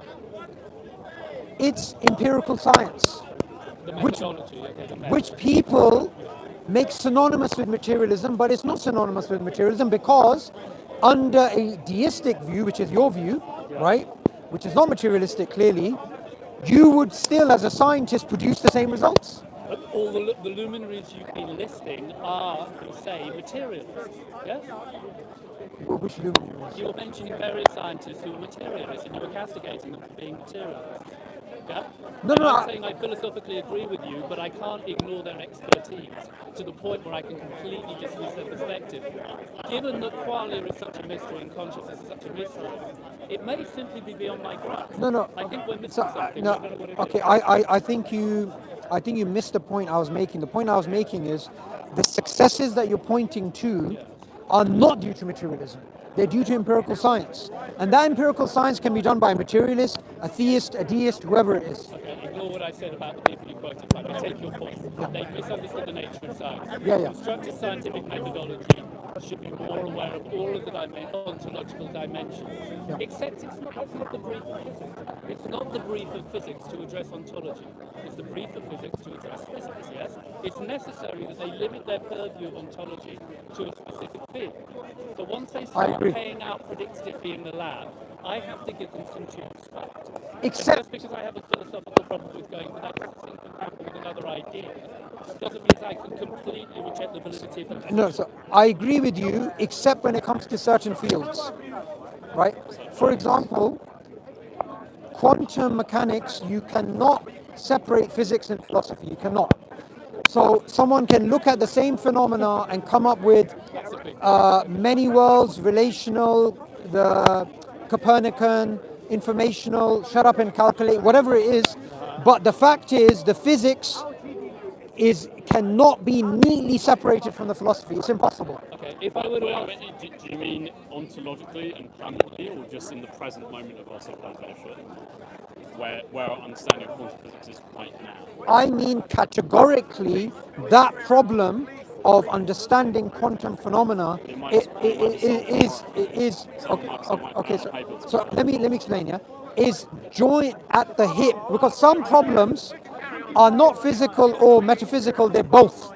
it's empirical science, which people make synonymous with materialism, but it's not synonymous with materialism because under a deistic view, which is your view, right, which is not materialistic clearly, you would still as a scientist produce the same results. But all the luminaries you've been listing are, you say, materialists, yes? Which luminaries? You were mentioning various scientists who were materialists, and you were castigating them for being materialists. Yeah? I'm saying I philosophically agree with you, but I can't ignore their expertise to the point where I can completely dismiss their perspective. Given that qualia is such a mystery and consciousness is such a mystery, it may simply be beyond my grasp. I think we're missing something. Okay, I think you missed the point I was making. The point I was making is the successes that you're pointing to are not due to materialism. They're due to empirical science. And that empirical science can be done by a materialist, a theist, a deist, whoever it is. Okay, ignore what I said about the people you quoted, but I take your point. They've misunderstood the nature of science. Yeah. Constructive scientific methodology should be more aware of all of the ontological dimensions. Except that's not the brief of physics. It's not the brief of physics to address ontology. It's the brief of physics to address physics, yes? It's necessary that they limit their purview of ontology to a specific field. But once they start paying out predictively in the lab, I have to give them some tunes. Except just because I have a philosophical problem with going, but that doesn't seem compatible with another idea, doesn't mean I can completely reject the validity of the no, so I agree with you, except when it comes to certain fields, right? For example, quantum mechanics, you cannot separate physics and philosophy. You cannot. So someone can look at the same phenomena and come up with many worlds, relational, the Copernican, informational, shut up and calculate, whatever it is. But the fact is, the physics cannot be neatly separated from the philosophy. It's impossible. Okay, if I were to ask, do you mean ontologically and practically, or just in the present moment of our civilization, where our understanding of quantum physics is right now? I mean categorically that problem of understanding quantum phenomena is okay. So let me explain. Yeah, is joint at the hip, because some problems are not physical or metaphysical. They're both.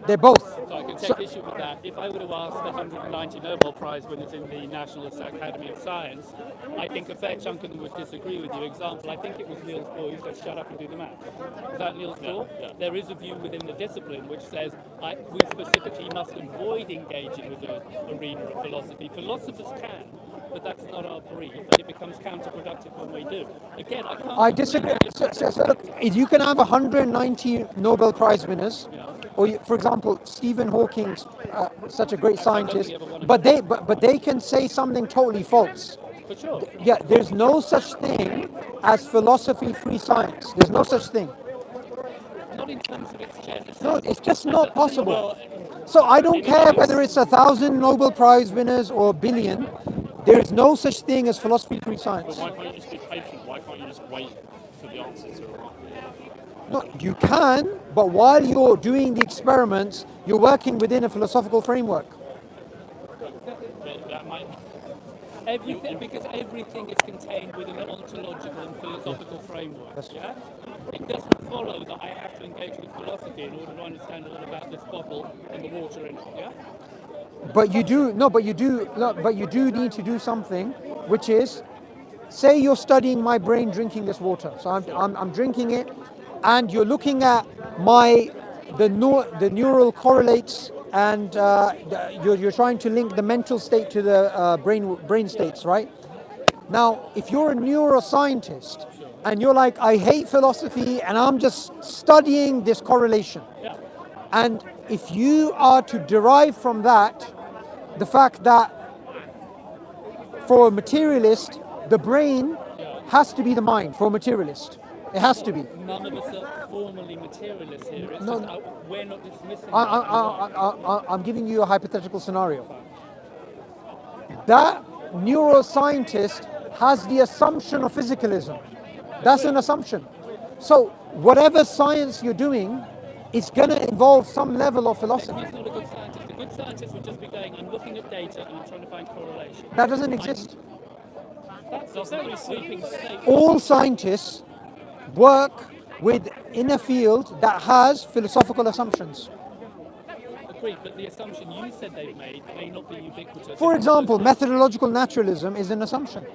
They're both. So I can take issue with that. If I were to ask the 190 Nobel Prize winners in the National Academy of Science, I think a fair chunk of them would disagree with you. Example, I think it was Niels Bohr who said, shut up and do the math. Is that Niels Bohr? Yeah. There is a view within the discipline which says we specifically must avoid engaging with the arena of philosophy. Philosophers can, but that's not our brief, and it becomes counterproductive when we do. Again, I disagree. So look, you can have 190 Nobel Prize winners, or for example, Stephen Hawking, such a great scientist, but they can say something totally false. For sure. Yeah, there's no such thing as philosophy-free science. There's no such thing. Not in terms of its genesis. No, it's just not possible. So I don't care whether it's 1,000 Nobel Prize winners or a billion. There is no such thing as philosophy-free science. But why can't you just be patient? Why can't you just wait for the answers to arrive? No, you can, but while you're doing the experiments, you're working within a philosophical framework. But that might... because everything is contained within an ontological and philosophical framework. Yeah? It doesn't follow that I have to engage with philosophy in order to understand a lot about this bottle and the water in it. Yeah? But you do need to do something, which is, say you're studying my brain drinking this water. So I'm drinking it, and you're looking at the neural correlates, and you're trying to link the mental state to the brain states, right? Now, if you're a neuroscientist and you're like, I hate philosophy and I'm just studying this correlation, and if you are to derive from that the fact that for a materialist, the brain has to be the mind. For a materialist, it has to be. None of us are formally materialists here. It's No, just we're not dismissing I'm giving you a hypothetical scenario. That neuroscientist has the assumption of physicalism. That's an assumption. So whatever science you're doing, it's going to involve some level of philosophy. He's not a good scientist. A good scientist would just be going, I'm looking at data and I'm trying to find correlation. That doesn't exist. That's a very sweeping statement. All scientists work in a field that has philosophical assumptions. Agreed, but the assumption you said they've made may not be ubiquitous. For example, methodological naturalism is an assumption.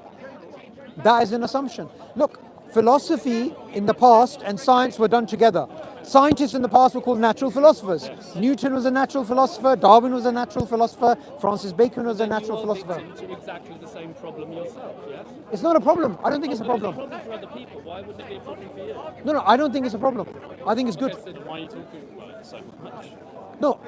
That is an assumption. Look, philosophy in the past and science were done together. Scientists in the past were called natural philosophers. Yes. Newton was a natural philosopher, Darwin was a natural philosopher, Francis Bacon was a natural philosopher. You are victim to exactly the same problem yourself, yes? It's not a problem. I don't think it's a problem. It's a problem for other people. Why wouldn't it be a problem for you? No, I don't think it's a problem. I think it's good. So why are you talking about it so much? No,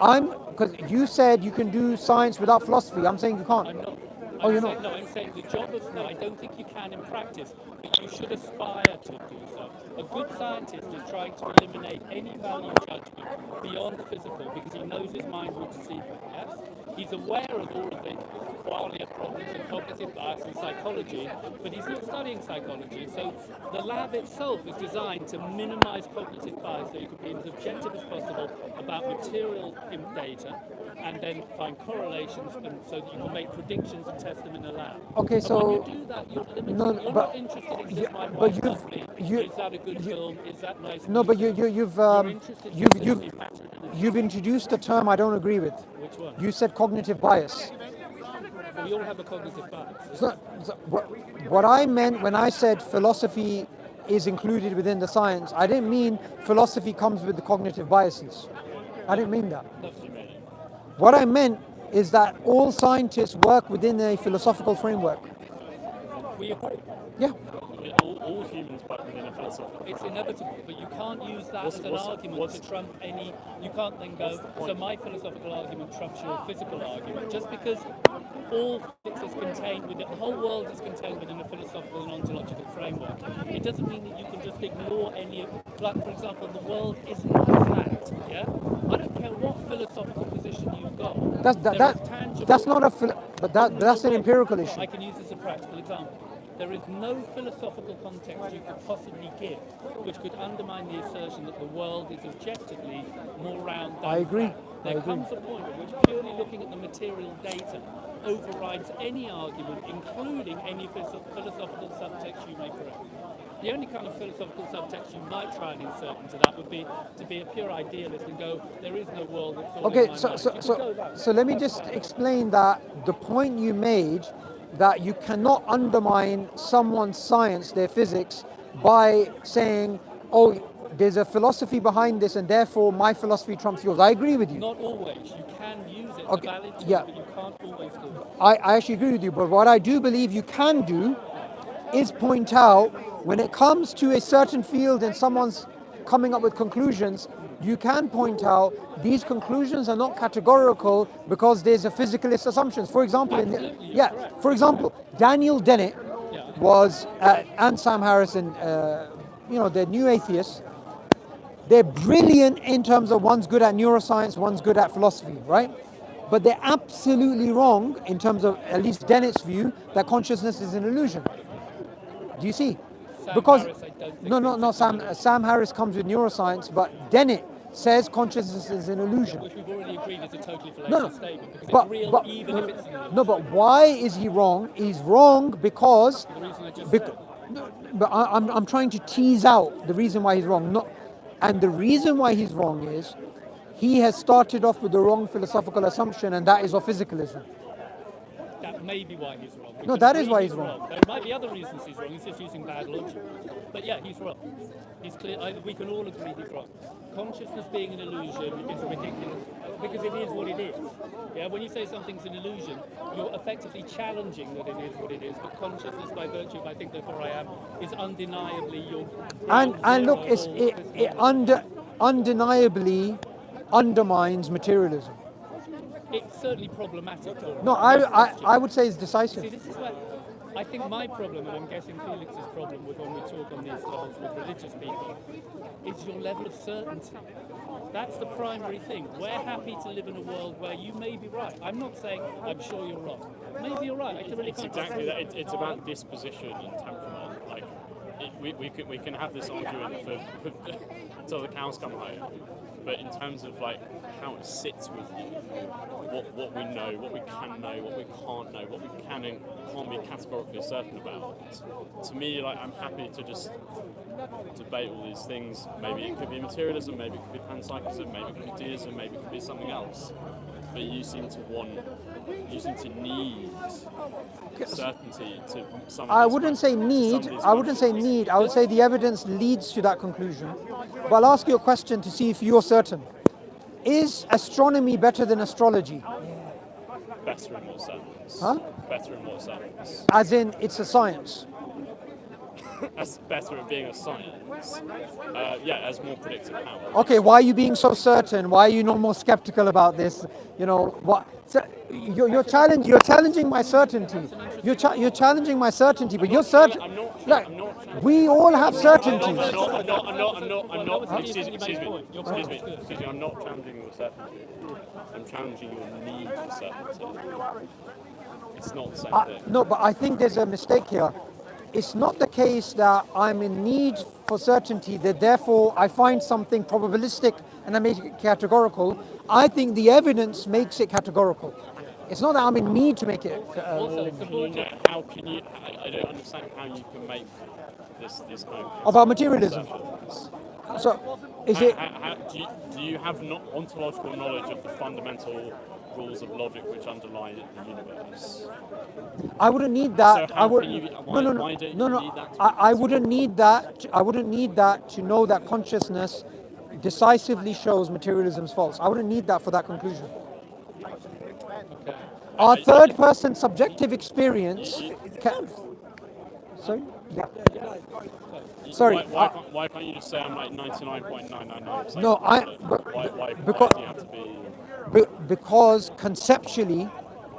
because you said you can do science without philosophy. I'm saying you can't. I'm not. Oh, you're not? No, I'm saying the job of... No, I don't think you can in practice, but you should aspire to do so. A good scientist is trying to eliminate any value judgment beyond the physical because he knows his mind will deceive him, yes? He's aware of all of it, qualia problems and cognitive bias in psychology, but he's not studying psychology. So the lab itself is designed to minimize cognitive bias so you can be as objective as possible about material data and then find correlations and so that you can make predictions and test them in a lab. Okay, And so when you do that, you're limited. no, You're but not interested in you- just my but wife you've- lovely. you- Is that a good film? Is that nice? no, but music? you've You're interested specifically in materialism. you've introduced a term I don't agree with. Which one? You said cognitive bias. We all have a cognitive bias. So what I meant when I said philosophy is included within the science, I didn't mean philosophy comes with the cognitive biases. I didn't mean that. That's what you mean. What I meant is that all scientists work within a philosophical framework. We agree. Yeah. All humans work within a philosophical. It's inevitable, but you can't use that as an argument to trump any. You can't then go, so my philosophical argument trumps your physical argument. Just because all physics is contained within, the whole world is contained within a philosophical and ontological framework, it doesn't mean that you can just ignore any. Like, for example, the world isn't flat, yeah? I don't care what philosophical position you've got. That's not a that's an empirical issue. I can use this as a practical example. There is no philosophical context you could possibly give which could undermine the assertion that the world is objectively more round than I agree. flat. There comes a point at which purely looking at the material data overrides any argument, including any philosophical subtext you may correct. The only kind of philosophical subtext you might try and insert into that would be to be a pure idealist and go, there is no world that's all Okay, in my mind. You could go that way. so let me just explain that the point you made that you cannot undermine someone's science, their physics, by saying, oh, there's a philosophy behind this and therefore my philosophy trumps yours. I agree with you. Not always. You can use it Okay, as a valid tool, yeah. but you can't always do it. I actually agree with you, but what I do believe you can do is point out when it comes to a certain field and someone's coming up with conclusions, you can point out these conclusions are not categorical because there's a physicalist assumptions. For example, for example, Daniel Dennett was and Sam Harrison, they're new atheists. They're brilliant in terms of one's good at neuroscience, one's good at philosophy, right? But they're absolutely wrong in terms of at least Dennett's view that consciousness is an illusion. Do you see? Sam Harris comes with neuroscience, but Dennett says consciousness is an illusion. Which we've already agreed is a totally fallacious statement because it's real even if it's an illusion. No, but why is he wrong? He's wrong because. The reason I just said. But I'm trying to tease out the reason why he's wrong. And the reason why he's wrong is he has started off with the wrong philosophical assumption, and that is of physicalism. That may be why he's wrong. No, that is why he's wrong. There might be other reasons he's wrong. He's just using bad logic. But yeah, he's wrong. He's clear. We can all agree he's wrong. Consciousness being an illusion is ridiculous because it is what it is. Yeah, when you say something's an illusion, you're effectively challenging that it is what it is. But consciousness, by virtue of I think therefore I am, is undeniably your. And look, it undeniably undermines materialism. It's certainly problematic. No, I would say it's decisive. See, this is where I think my problem, and I'm guessing Felix's problem with when we talk on these levels with religious people, is your level of certainty. That's the primary thing. We're happy to live in a world where you may be right. I'm not saying I'm sure you're wrong. Maybe you're right. It's exactly that. It's about disposition and temperament. Like we can have this argument for until the cows come home. But in terms of like how it sits with you, what we know, what we can know, what we can't know, what we can and can't be categorically certain about. To me, like I'm happy to just debate all these things. Maybe it could be materialism, maybe it could be panpsychism, maybe it could be deism, maybe it could be something else. But you seem to need certainty to some. I wouldn't say need. I would say the evidence leads to that conclusion. But I'll ask you a question to see if you're certain. Is astronomy better than astrology? Better in what sense? Huh? Better in what sense? As in, it's a science. As better at being a science. As more predictive power. Okay, why are you being so certain? Why are you not more skeptical about this? You know what? So you're challenging my certainty. You're challenging my certainty, but you're certain. We all have certainties. I'm not. Excuse me. I'm not challenging your certainty. I'm challenging your need for certainty. not the same thing. No, but I think there's a mistake here. It's not the case that I'm in need for certainty, that therefore I find something probabilistic and I make it categorical. I think the evidence makes it categorical. It's not that I'm in need to make it. Also, it's How can you? I don't understand how you can make this kind of About materialism. assertions. So, is it? Do you have ontological knowledge of the fundamental rules of logic which underlie the universe? I wouldn't need that. So I would. can you, No, no, why no, don't no, you no. need that? I wouldn't need that. I wouldn't need that to know that consciousness decisively shows materialism is false. I wouldn't need that for that conclusion. Our third-person subjective experience. Sorry. Yeah. Sorry. Why can't you just say I'm like 99.999%? No, Why because do you have to be? because conceptually,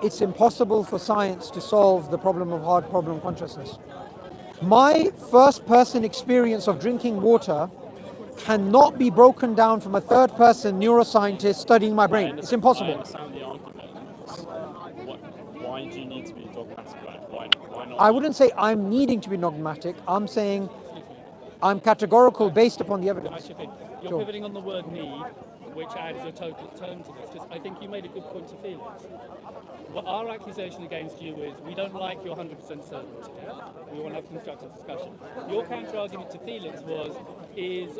it's impossible for science to solve the problem of hard problem consciousness. My first-person experience of drinking water cannot be broken down from a third-person neuroscientist studying my brain. It's I impossible. understand the argument. Why do you need to be dogmatic about it? Why not? I wouldn't say I'm needing to be dogmatic. I'm saying I'm categorical based upon the evidence. Actually, you're Sure. pivoting on the word need, which adds a total tone to this, because I think you made a good point to Felix. Well, our accusation against you is we don't like your 100% certainty. We want to have constructive discussion. Your counter-argument to Felix was, is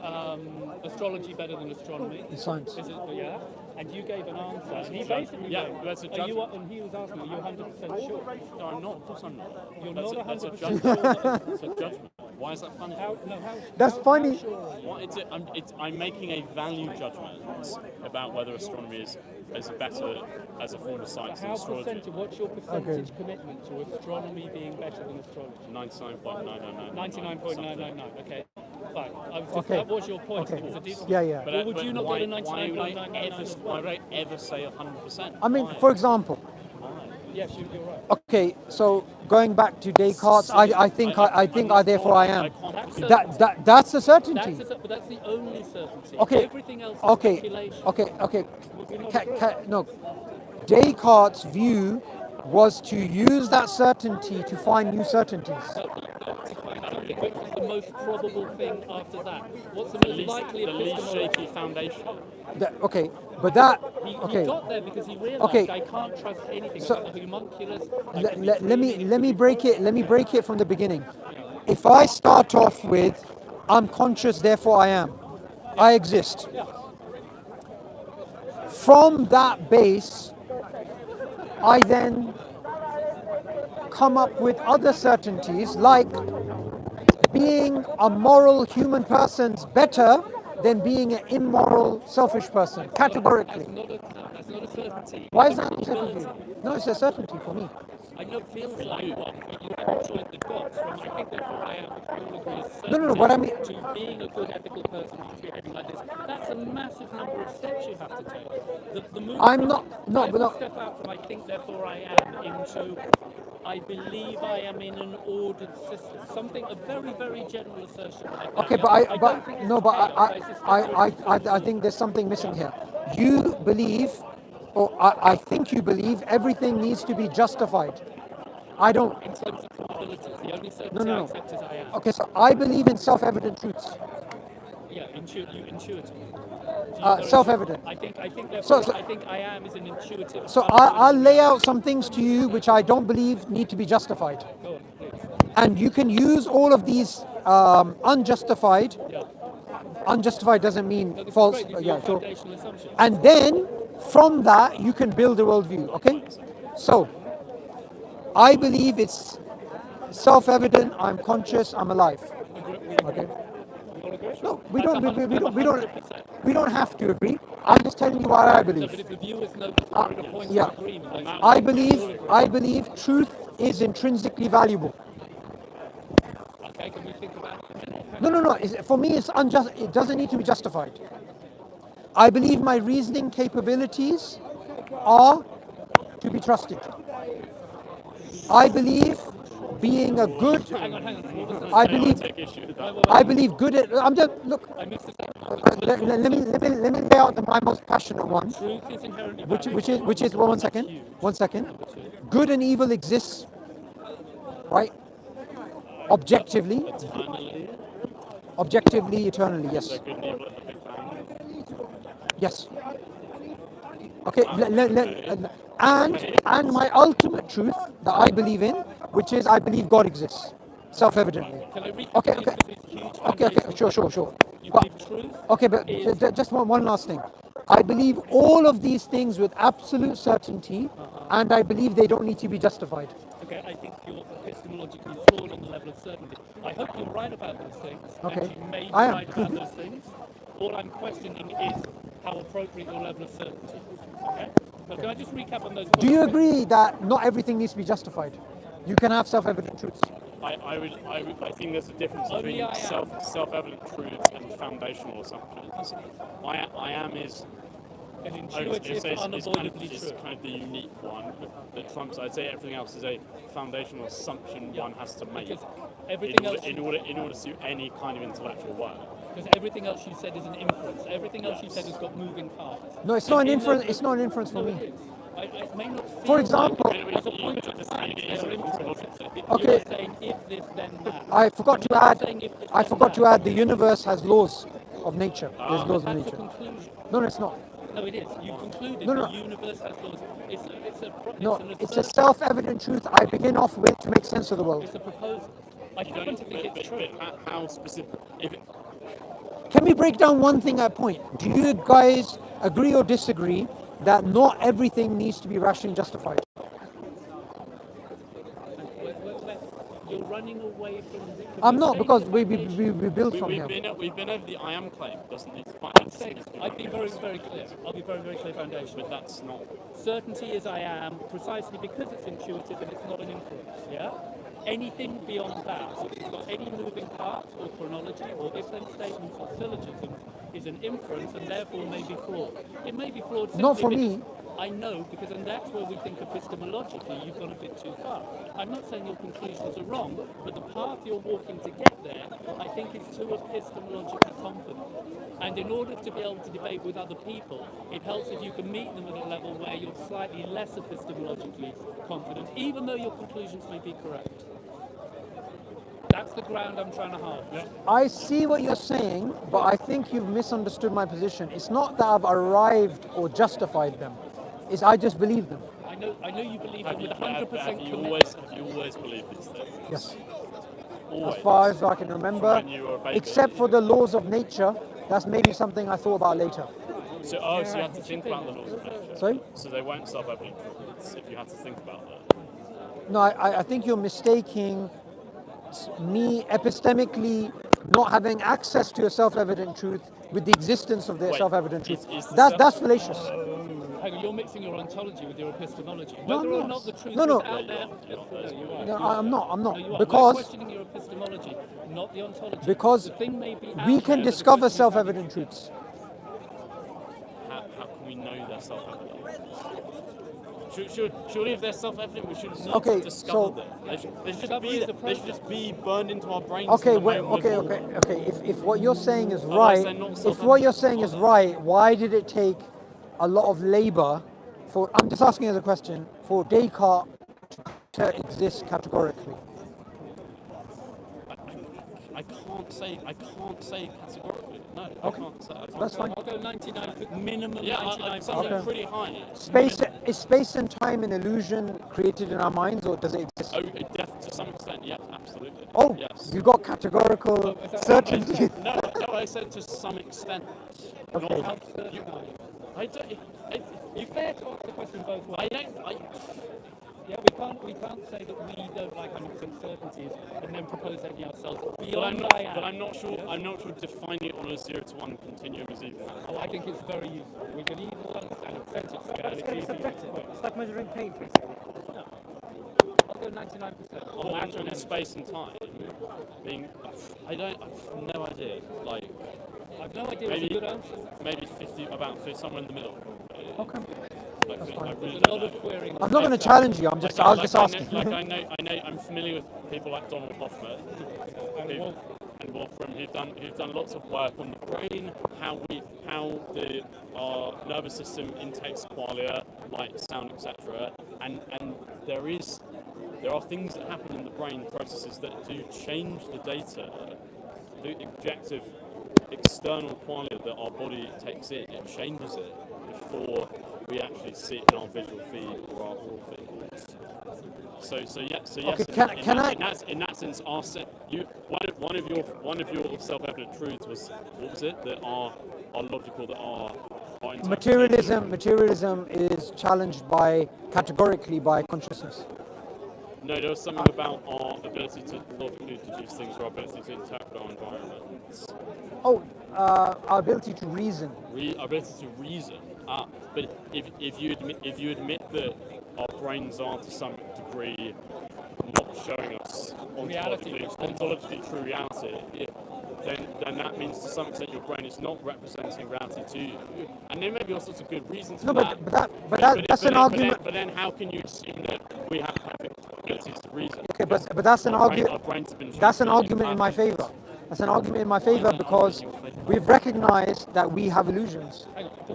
astrology better than astronomy? In science. Is it, yeah? And you gave an answer. And he basically went, that's a are you, and he was asking, are you 100% sure? No, I'm not. Of course I'm not. You're That's not a 100% judgment. sure. That's a judgment. Why is that funny? How, That's funny. I'm making a value judgment about whether astronomy is better as a form of science than How astrology. what's your percentage commitment to astronomy being better than astrology? 99.999. 99.999. Okay, fine. Okay. That was your point. Okay. It was a decent. Yeah, yeah. Or would you not why, get a 99.999? why would I ever say 100%? I mean, Why? for example, Yes, you're right. okay. So going back to Descartes, I think therefore I am. That's a certainty. But that's the only certainty. Okay. Everything else is Okay. speculation. Okay. No. Descartes' view was to use that certainty to find new certainties. Which is the most probable thing after that? What's the most likely the least epistemology? shaky foundation. Okay, but that He okay. got there because he realised Okay. I can't trust anything. So- I've got the homunculus. Let me break it from the beginning. If I start off with I'm conscious, therefore I am. I exist. From that base, I then come up with other certainties like being a moral human person's better than being an immoral, selfish person, categorically. That's not a certainty. Why is that a certainty? No, it's a certainty for me. I know it feels like one, but you haven't joined the dots from I think therefore I am, which we all agree is certainty, No, what I mean- to being a good ethical person who's behaving like this. That's a massive number of steps you have to take. The move I'm from not- no, I but would no. step out from I think therefore I am into I believe I am in an ordered system. Something, a very, very general assertion. Like that. Okay, don't think it's chaos, I think there's something missing here. You believe, or I think you believe, everything needs to be justified. I don't. in terms of probabilities, the only certainty No. I accept is I am. Okay, so I believe in self-evident truths. Yeah, intuitive. Self-evident. I think So- therefore, I think I am is an intuitive. So I'll lay out some things to you which I don't believe need to be justified. Go on, please. And you can use all of these unjustified. Yeah. Unjustified doesn't mean No, this false. is great. These are Yeah, your sure. foundational assumptions. And then from that you can build a worldview. Okay. So I believe it's self-evident. I'm conscious. I'm alive. Okay. No, we don't have to agree. I'm just telling you what I No, believe. but if the viewers know that we're at a point Yeah. of agreement, then I believe truth is intrinsically valuable. okay, can we think about it? No. For me, it's unjust. It doesn't need to be justified. I believe my reasoning capabilities are to be trusted. I believe being a good. Hang on. What was I that? believe. take issue with that. I believe good. I'm just look. I missed the second. Let me lay out my most passionate one, Truth is inherently which is well, one second. Good and evil exists, right? Objectively, eternally, yes. So good and evil at the Big Bang. Yes. Okay, and my ultimate truth that I believe in, which is I believe God exists, self-evidently. Can I read Okay, sure. You But, believe truth? okay, but just one last thing. I believe all of these things with absolute certainty, and I believe they don't need to be justified. Okay, I think you're epistemologically flawed on the level of certainty. I hope you're right about those things. Okay. And you may be I am. right about those things. All I'm questioning is how appropriate your level of certainty is. Okay? But can I just recap on those points? Do you agree that not everything needs to be justified? You can have self-evident truths. I think there's a difference Only between I am. self-evident truths and foundational assumptions. I am is An it's intuitive, unavoidably it's true. kind of the unique one that trumps. I'd say everything else is a foundational assumption one has to make Because everything else, in order to do any kind of intellectual work. because everything else you said is an inference. Everything else you said has got moving parts. No, it's not an In inference. those- It's not an inference for No, me. it is. It may not feel For example, like, as a point of fact, they're inferences. Okay. You're saying if this, then that. I forgot to You're add. saying if this, I then forgot to that. add. The universe has laws of nature. There's laws of That's a nature. conclusion. No, it's not. No, it is. You concluded No. the universe has laws. No, an it's a assertion. self-evident truth I begin off with to make sense of the world. It's a proposal. I happen to think it's true. How specific? Can we break down one thing at a point? Do you guys agree or disagree that not everything needs to be rationally justified? You're running away from the. I'm not, because we build from here. We've been over the I am claim. Doesn't need to find I'm saying, I'll be very, very clear. I'll be very, very clear foundation. but that's not. Certainty is I am, precisely because it's intuitive and it's not an inference, yeah? Anything beyond that, if you've got any moving parts or chronology or if-then statements or syllogisms, is an inference and therefore may be flawed. It may be flawed simply Not for because- me. I know, because and that's where we think epistemologically you've gone a bit too far. I'm not saying your conclusions are wrong, but the path you're walking to get there, I think is too epistemologically confident. And in order to be able to debate with other people, it helps if you can meet them at a level where you're slightly less epistemologically confident, even though your conclusions may be correct. That's the ground I'm trying to harvest. I see what you're saying, but I think you've misunderstood my position. It's not that I've arrived or justified them. It's I just believe them. I know you believe it Have with you, 100% have you commitment. always believed these things? Yes. Always. As far as I can remember, From when you were a baby. except for the laws of nature, that's maybe something I thought about later. So you had to think about the laws of nature. Sorry? So they weren't self-evident truths if you had to think about that. No, I think you're mistaking me epistemically not having access to a self-evident truth with the existence of the Wait, self-evident truth. is the That's fallacious. Hang on, you're mixing your ontology with your epistemology. No, Whether I'm or not. not the truth No. is out there. No, I'm not. No, you are. We're Because questioning your epistemology, not the ontology. because the thing may be out we there, can but the discover question is self-evident truths. How can we know they're self-evident? Surely if they're self-evident, we should not Okay, discover so- them. They should just Discovery be is there. a They should just be burned into our brains. Okay, in the moment we're born. okay. If what you're saying is Otherwise right, they're not if what you're saying is self-evident. right, why did it take a lot of labor for? I'm just asking as a question for Descartes to exist categorically. I can't say categorically. No, I can't say. That's fine. I'll go 99, minimum Yeah, 99. something Okay. pretty high. Is space and time an illusion created in our minds, or does it exist? To some extent, yeah, absolutely. Oh, yes. you got categorical certainty. No, I said to some extent. Okay. Not, I don't. You fair to ask the question both ways. I don't. Yeah, we can't say that we don't like 100% certainties and then propose anything ourselves beyond I am. But I'm not sure. I'm not sure defining it on a 0 to 1 continuum is either. Oh, I think it's very useful. We can even understand a percentage scale. It's very subjective. It's like measuring paint, basically. I'll go 99%. Or matter in space and time being. I've no idea. Like I've no idea what's a maybe good answer. maybe 50, about 50, somewhere in the middle. Okay. I really There's a don't lot know. of querying. I'm not going to challenge you. I was just asking. I know, I'm familiar with people like Donald Hoffman and Wolfram who've done lots of work on the brain, how our nervous system intakes qualia, light, sound, etc. And there are things that happen in the brain, processes that do change the data, the objective external qualia that our body takes in. It changes it before we actually see it in our visual feed or our oral feed. So yes. In that sense, one of your self-evident truths was, what was it? That are logical, that are Materialism is challenged categorically by consciousness. No, there was something about our ability to logically deduce things, our ability to interpret our environment. Our ability to reason. Our ability to reason. But if you admit that our brains are to some degree not showing us ontologically true reality, then that means to some extent your brain is not representing reality to you. And there may be all sorts of good reasons for that. That's an argument. But then how can you assume that we have perfect abilities to reason? Okay, but that's an argument. That's an argument in my favor. That's an argument in my favor because we've recognized that we have illusions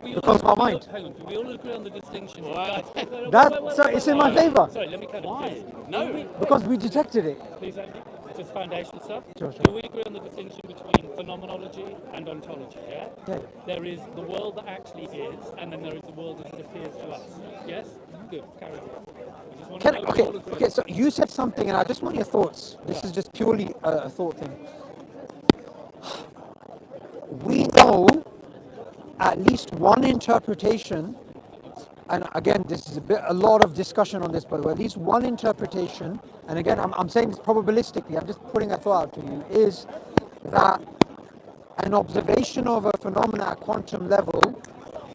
because of our mind. Hang on, do we all agree on the distinction? It's in my favor. Sorry, let me cut it. Why? No. Because we detected it. Please, Andy. Just foundational stuff. Sure. Do we agree on the distinction between phenomenology and ontology? Yeah? There is the world that actually is, and then there is the world as it appears to us. Yes? Good. Carry on. Okay. So you said something, and I just want your thoughts. This is just purely a thought thing. We know at least one interpretation, and again, this is a lot of discussion on this, but at least one interpretation, and again, I'm saying this probabilistically, I'm just putting a thought out to you, is that an observation of a phenomena at quantum level,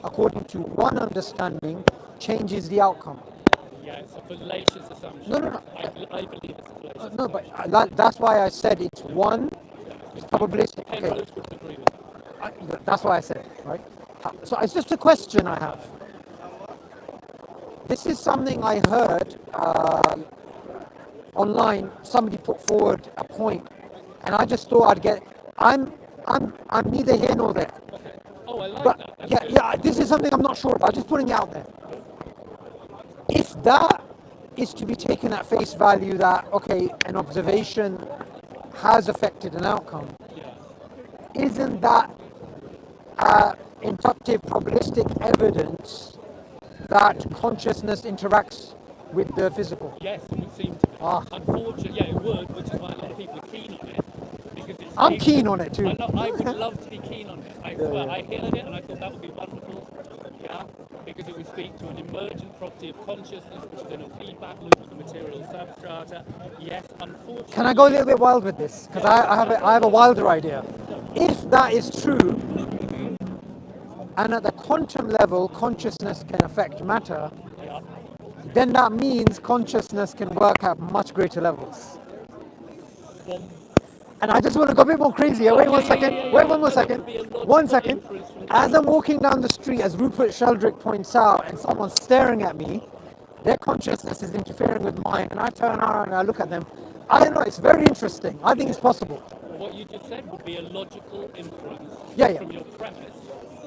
according to one understanding, changes the outcome. Yeah, it's a fallacious assumption. No. I believe it's a fallacious assumption. No, but that's why I said it's one. It's probabilistic. Okay. That's why I said it, right? So it's just a question I have. This is something I heard online. Somebody put forward a point, and I just thought I'd get. I'm neither here nor there. Okay. Oh, I like But that. yeah. This is something I'm not sure about. Just putting it out there. If that is to be taken at face value, that okay, an observation has affected an outcome, isn't that inductive probabilistic evidence that consciousness interacts with the physical? Yes, it would seem to be. Unfortunately, it would, which is why a lot of people are keen on it. Because I'm keen on it too. I would love to be keen on it. I swear, I heard it and I thought that would be wonderful. Yeah, because it would speak to an emergent property of consciousness, which is in a feedback loop with the material substrata. Yes, unfortunately. Can I go a little bit wild with this? Because I have a wilder idea. If that is true, and at the quantum level, consciousness can affect matter, then that means consciousness can work at much greater levels. And I just want to go a bit more crazy. Wait 1 second. Wait 1 more second. 1 second. As I'm walking down the street, as Rupert Sheldrake points out, and someone's staring at me, their consciousness is interfering with mine, and I turn around and I look at them. I don't know. It's very interesting. I think it's possible. What you just said would be a logical inference from your premise.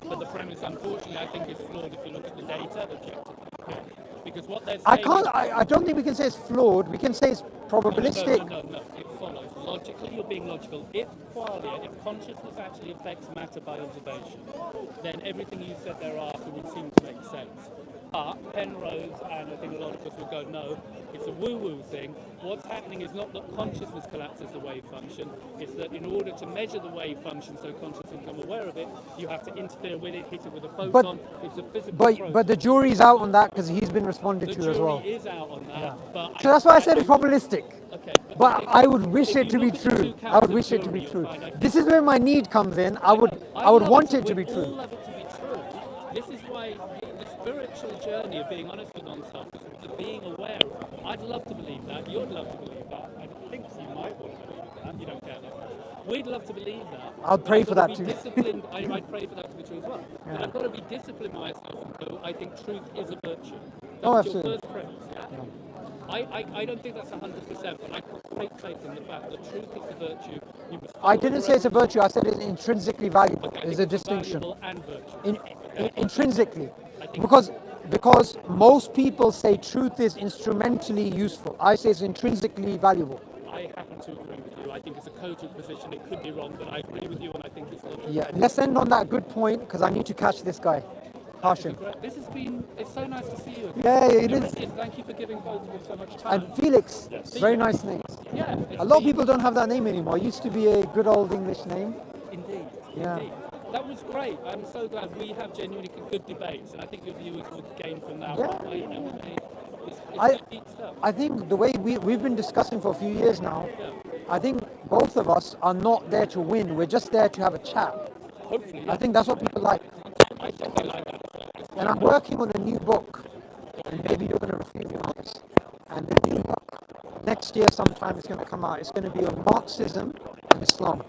But the premise, unfortunately, I think is flawed if you look at the data objectively. Because what they're saying I don't think we can say it's flawed. We can say it's probabilistic. No. It follows. Logically, you're being logical. If qualia, if consciousness actually affects matter by observation, then everything you said thereafter would seem to make sense. But Penrose, and I think a lot of us would go, no, it's a woo-woo thing. What's happening is not that consciousness collapses the wave function, it's that in order to measure the wave function so consciousness can become aware of it, you have to interfere with it, hit it with a photon. It's a physical process. But the jury's out on that because he's been responded to as well. The jury is out on that. But so that's why I said it's probabilistic. Okay. But I would wish it to be true. I would wish it to be true. This is where my need comes in. I would want it to be true. All love it to be true. This is why the spiritual journey of being honest with oneself is being aware of it. I'd love to believe that. You'd love to believe that. I think you might want to believe that. You don't care that much. We'd love to believe that. I'll but pray I've for got that to be too. disciplined. I'd pray for that to be true as well. But I've got to be disciplined myself and go, I think truth is a virtue. That Oh, was absolutely. your first premise, yeah? I don't think that's 100%, but I put great faith in the fact that truth is a virtue. You must I follow didn't say it's a wherever virtue. I said it's intrinsically valuable. I There's think a it's distinction. valuable and virtue. Intrinsically, I think because most people say truth is instrumentally useful. I say it's intrinsically valuable. I happen to agree with you. I think it's a cogent position. It could be wrong, but I agree with you, and I think it's logical. Yeah. Let's end on that good point because I need to catch this guy. Hashim. This has been. It's so nice to see you again. Yeah, it is. Really is. Thank you for giving both of us so much time. And Felix, very nice name. Yeah. A lot of people don't have that name anymore. It used to be a good old English name. Indeed. Yeah. Indeed. That was great. I'm so glad we have genuinely good debates, and I think your viewers will gain from that. Yeah. It's deep stuff. I think the way we've been discussing for a few years now, I think both of us are not there to win. We're just there to have a chat. Hopefully. I think that's what people like. I definitely like that. And I'm working on a new book, and maybe you're going to refute me on this. And the new book, next year sometime, it's going to come out. It's going to be on Marxism and Islam.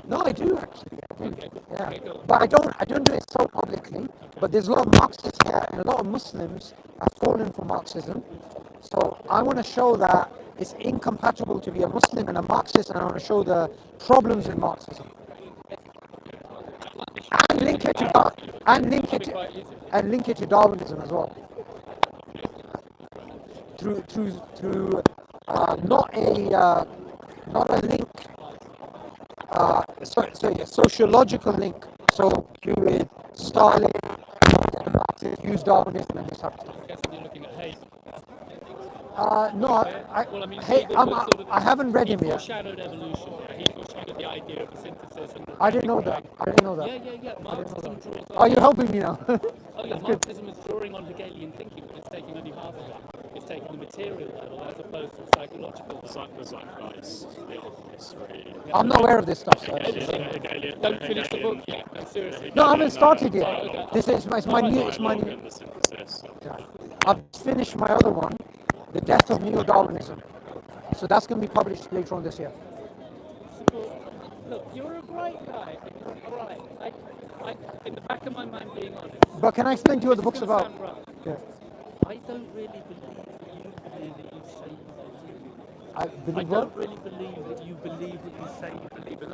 No, I do actually. I do. Yeah, but I don't do it so publicly. But there's a lot of Marxists here, and a lot of Muslims have fallen for Marxism. So I want to show that it's incompatible to be a Muslim and a Marxist, and I want to show the problems with Marxism. And link it to Darwinism as well. Through not a link. A sociological link. So you with Stalin, use Darwinism and this type of stuff. I guess you're looking at Hegel. No, I haven't read him He yet. foreshadowed evolution. He foreshadowed the idea of a synthesis. And I didn't know that. Yeah. Marxism draws on. Oh, you're helping me now. Marxism is drawing on Hegelian thinking, but it's taking only half of that. It's taking the material level as opposed to the psychological. The zeitgeist, history. I'm not aware of this stuff. So. Don't finish the book yet. No, seriously. No, I haven't started yet. This is my new. The synthesis. I've finished my other one, The Death of Neo-Darwinism. So that's going to be published later on this year. Look, you're a great guy. Right. In the back of my mind, being honest. But can I explain to you what the book's about? Yeah. I don't really believe that you believe that you say you believe. I I don't really believe that you believe that you say you believe, and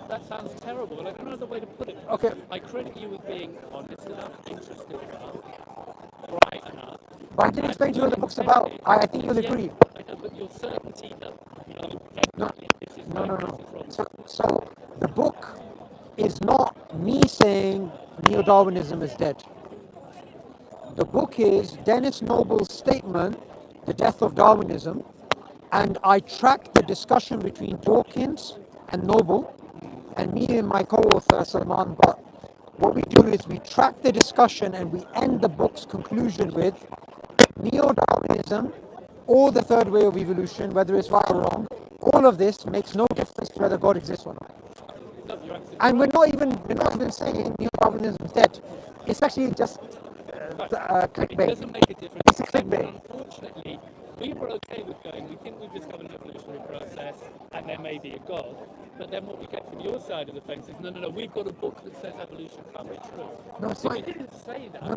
that sounds terrible. And I don't know the way to put it. Okay. I credit you with being honest enough, interested enough, bright enough. But I didn't explain to you what the book's about. I think you'll agree. I know, but your certainty that No. So the book is not me saying Neo-Darwinism is dead. The book is Dennis Noble's statement, The Death of Darwinism, and I track the discussion between Dawkins and Noble, and me and my co-author Salman. But what we do is we track the discussion and we end the book's conclusion with Neo-Darwinism or the third way of evolution, whether it's right or wrong. All of this makes no difference to whether God exists or not. And we're not even saying Neo-Darwinism is dead. It's actually just clickbait. It doesn't make a difference. It's a clickbait. Unfortunately, we were okay with going, we think we've discovered an evolutionary process and there may be a God. But then what we get from your side of the fence is, no, we've got a book that says evolution can't be true. No, it's So not. we didn't say that. No,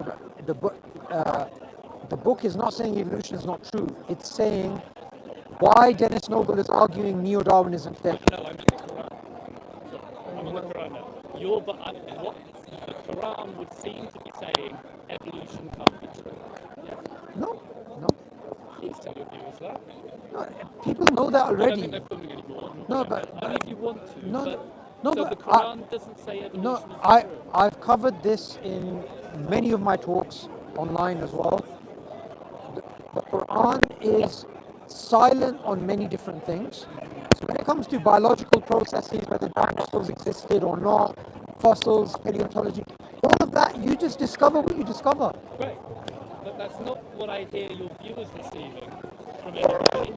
but the book is not saying evolution is not true. It's saying why Dennis Noble is arguing Neo-Darwinism is dead. No, I'm in the Quran. I'm in the Quran now. What the Quran would seem to be saying, evolution can't be true. Yes? No. Please tell your viewers that. No, people know that I don't already. think they're filming anymore. No, but Only if you want to. No, but, no, so but the Quran doesn't say evolution no, is true. I've covered this in many of my talks online as well. The Quran is silent on many different things. So when it comes to biological processes, whether dinosaurs existed or not, fossils, paleontology, all of that, you just discover what you discover. Right. But that's not what I hear your viewers receiving from anybody.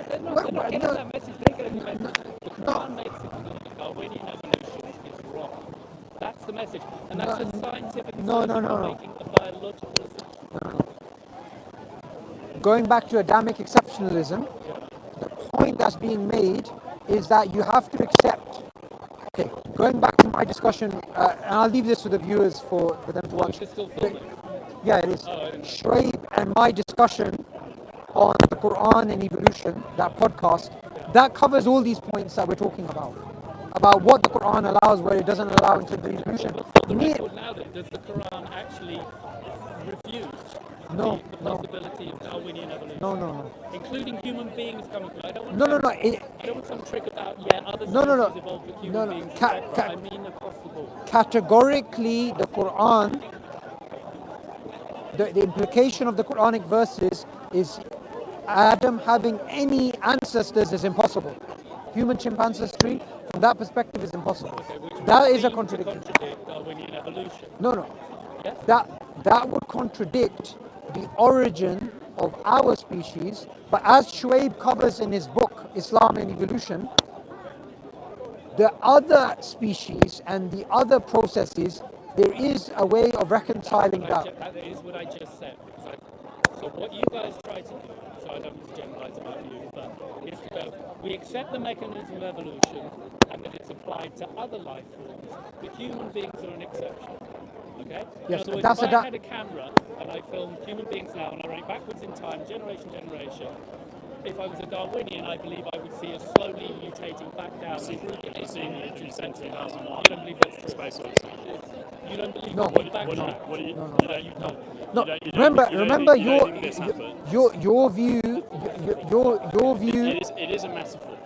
They're not getting that message. They're getting the message. The Quran makes it clear that Darwinian evolution is wrong. That's the message. And that's a scientific No. making a biological assumption. going back to Adamic exceptionalism, the point that's being made is that you have to accept. Okay, going back to my discussion, and I'll leave this to the viewers for them to watch. It's still filming. Yeah, it is. Shoaib and my discussion on the Quran and evolution, that podcast, that covers all these points that we're talking about what the Quran allows, where it doesn't allow in terms of evolution. The record now, then, does the Quran actually refute No, the no. possibility of Darwinian evolution? No. Including human beings coming through. I don't want No. I don't want some trick about, other species No. evolved with human beings, Ca- etc. ca- I mean across the board. Categorically, the Quran, the implication of the Quranic verses is Adam having any ancestors is impossible. Human chimp ancestry, from that perspective, is impossible. That is a contradiction. Contradict Darwinian evolution. No. Yes? That would contradict the origin of our species, but as Shoaib covers in his book, Islam and Evolution, the other species and the other processes, there is a way of reconciling that. That is what I just said. So what you guys try to do, so I don't generalize about you, but is to go, we accept the mechanism of evolution and that it's applied to other life forms, but human beings are an exception. Okay? Yes, in other words, that's if a I had a camera and I filmed human beings now and I ran it backwards in time, generation, if I was a Darwinian, I believe I would see us slowly mutating back down. You've seen the 2001 You don't believe that's true? Space Odyssey. You don't believe No. that? What do you? No, You don't remember think this happened? your view. It is a massive fault.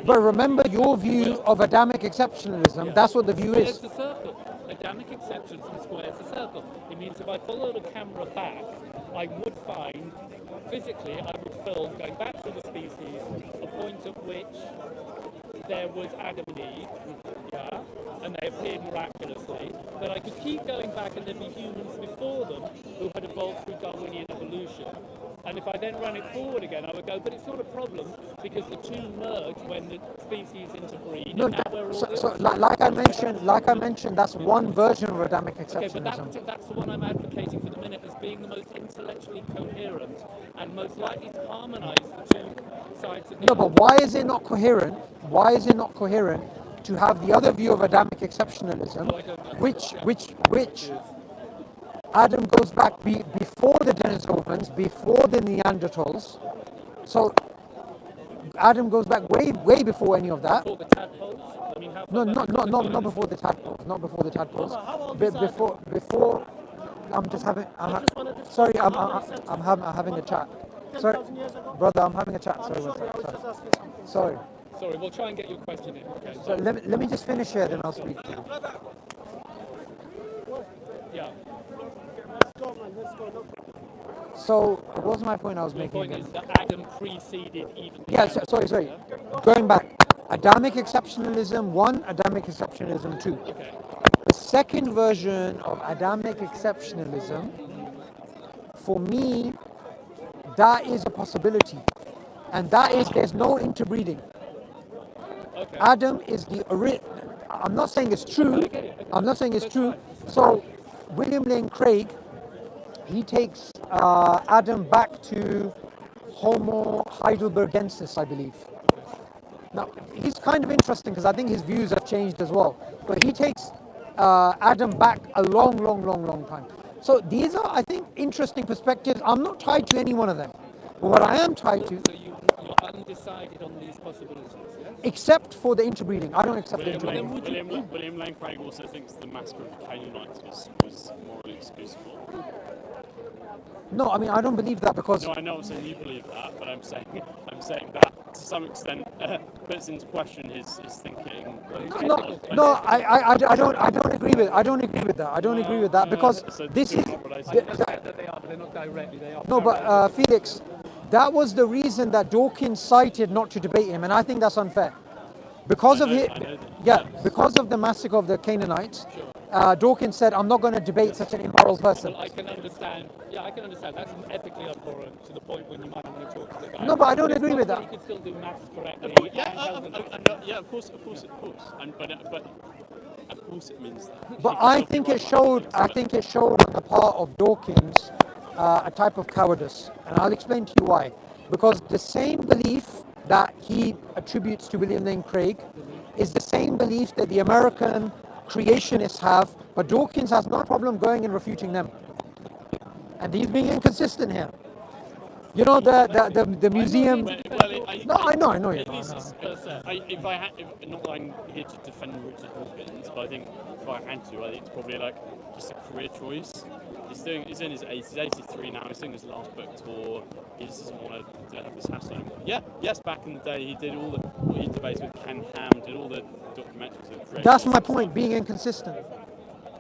But remember your view of Adamic exceptionalism. That's what the view Squares is. the circle. Adamic exceptions from squares the circle. It means if I followed a camera back, I would find, physically, I would film, going back through the species, a point at which there was Adam and Eve, and they appeared miraculously, that I could keep going back and there'd be humans before them who had evolved through Darwinian evolution. And if I then ran it forward again, I would go, but it's not a problem because the two merge when the species interbreed. No, and now we're all so like I mentioned, that's one version of Adamic Okay, but exceptionalism. that's the one I'm advocating for the minute as being the most intellectually coherent and most likely to harmonise the two sides of the No, but why is it not coherent? Why is it not coherent to have the other view of Adamic exceptionalism, which Adam goes back before the Denisovans, before the Neanderthals. So Adam goes back way before any of that. Before the tadpoles? I mean, how No, far back not before the tadpoles. Not before the tadpoles. Before. I'm just having. Sorry, I'm having a chat. Sorry, brother, I'm having a chat. Sorry, one second. Sorry. Sorry, we'll try and get your question in. Okay, So let me just finish here, then I'll speak to you. yeah. So what was my point I was The making point again? is that Adam preceded even the Yeah, sorry. Going back, Adamic exceptionalism 1, Adamic exceptionalism 2. Okay. The second version of Adamic exceptionalism, for me, that is a possibility. And that is there's no interbreeding. Okay. Adam is the I'm not saying it's true. I'm not saying it's true. So William Lane Craig, he takes Adam back to Homo heidelbergensis, I believe. Now, he's kind of interesting because I think his views have changed as well. But he takes Adam back a long time. So these are, I think, interesting perspectives. I'm not tied to any one of them. But what I am tied to, So you're undecided on these possibilities, yes? except for the interbreeding. I don't accept the interbreeding. William Lane Craig also thinks the massacre of the Canaanites was morally excusable. No, I mean, I don't believe that because... No, I know I'm saying you believe that, but I'm saying that to some extent puts into question his thinking. I don't agree with that. I don't agree with that because this is... That they are, but they're not directly, they are. No, but Felix, that was the reason that Dawkins cited not to debate him, and I think that's unfair. Because of because of the massacre of the Canaanites, Dawkins said, I'm not going to debate such an immoral person. Well, I can understand. Yeah, I can understand. That's ethically abhorrent to the point when you might want to talk to the guy. No, but I don't agree with that. You could still do maths correctly. Of course. But of course it means that. But I think it showed on the part of Dawkins a type of cowardice, and I'll explain to you why. Because the same belief that he attributes to William Lane Craig is the same belief that the American creationists have, but Dawkins has no problem going and refuting them. And he's being inconsistent here. You know, the museum. No, I know you're not. If not that I'm here to defend Richard Dawkins, but I think if I had to, I think it's probably like just a career choice. He's in his 80s, he's 83 now, he's doing his last book tour, he just doesn't want to have his hassle anymore. Yes, back in the day he did all he debates with Ken Ham, did all the documentaries. That's my point, being inconsistent.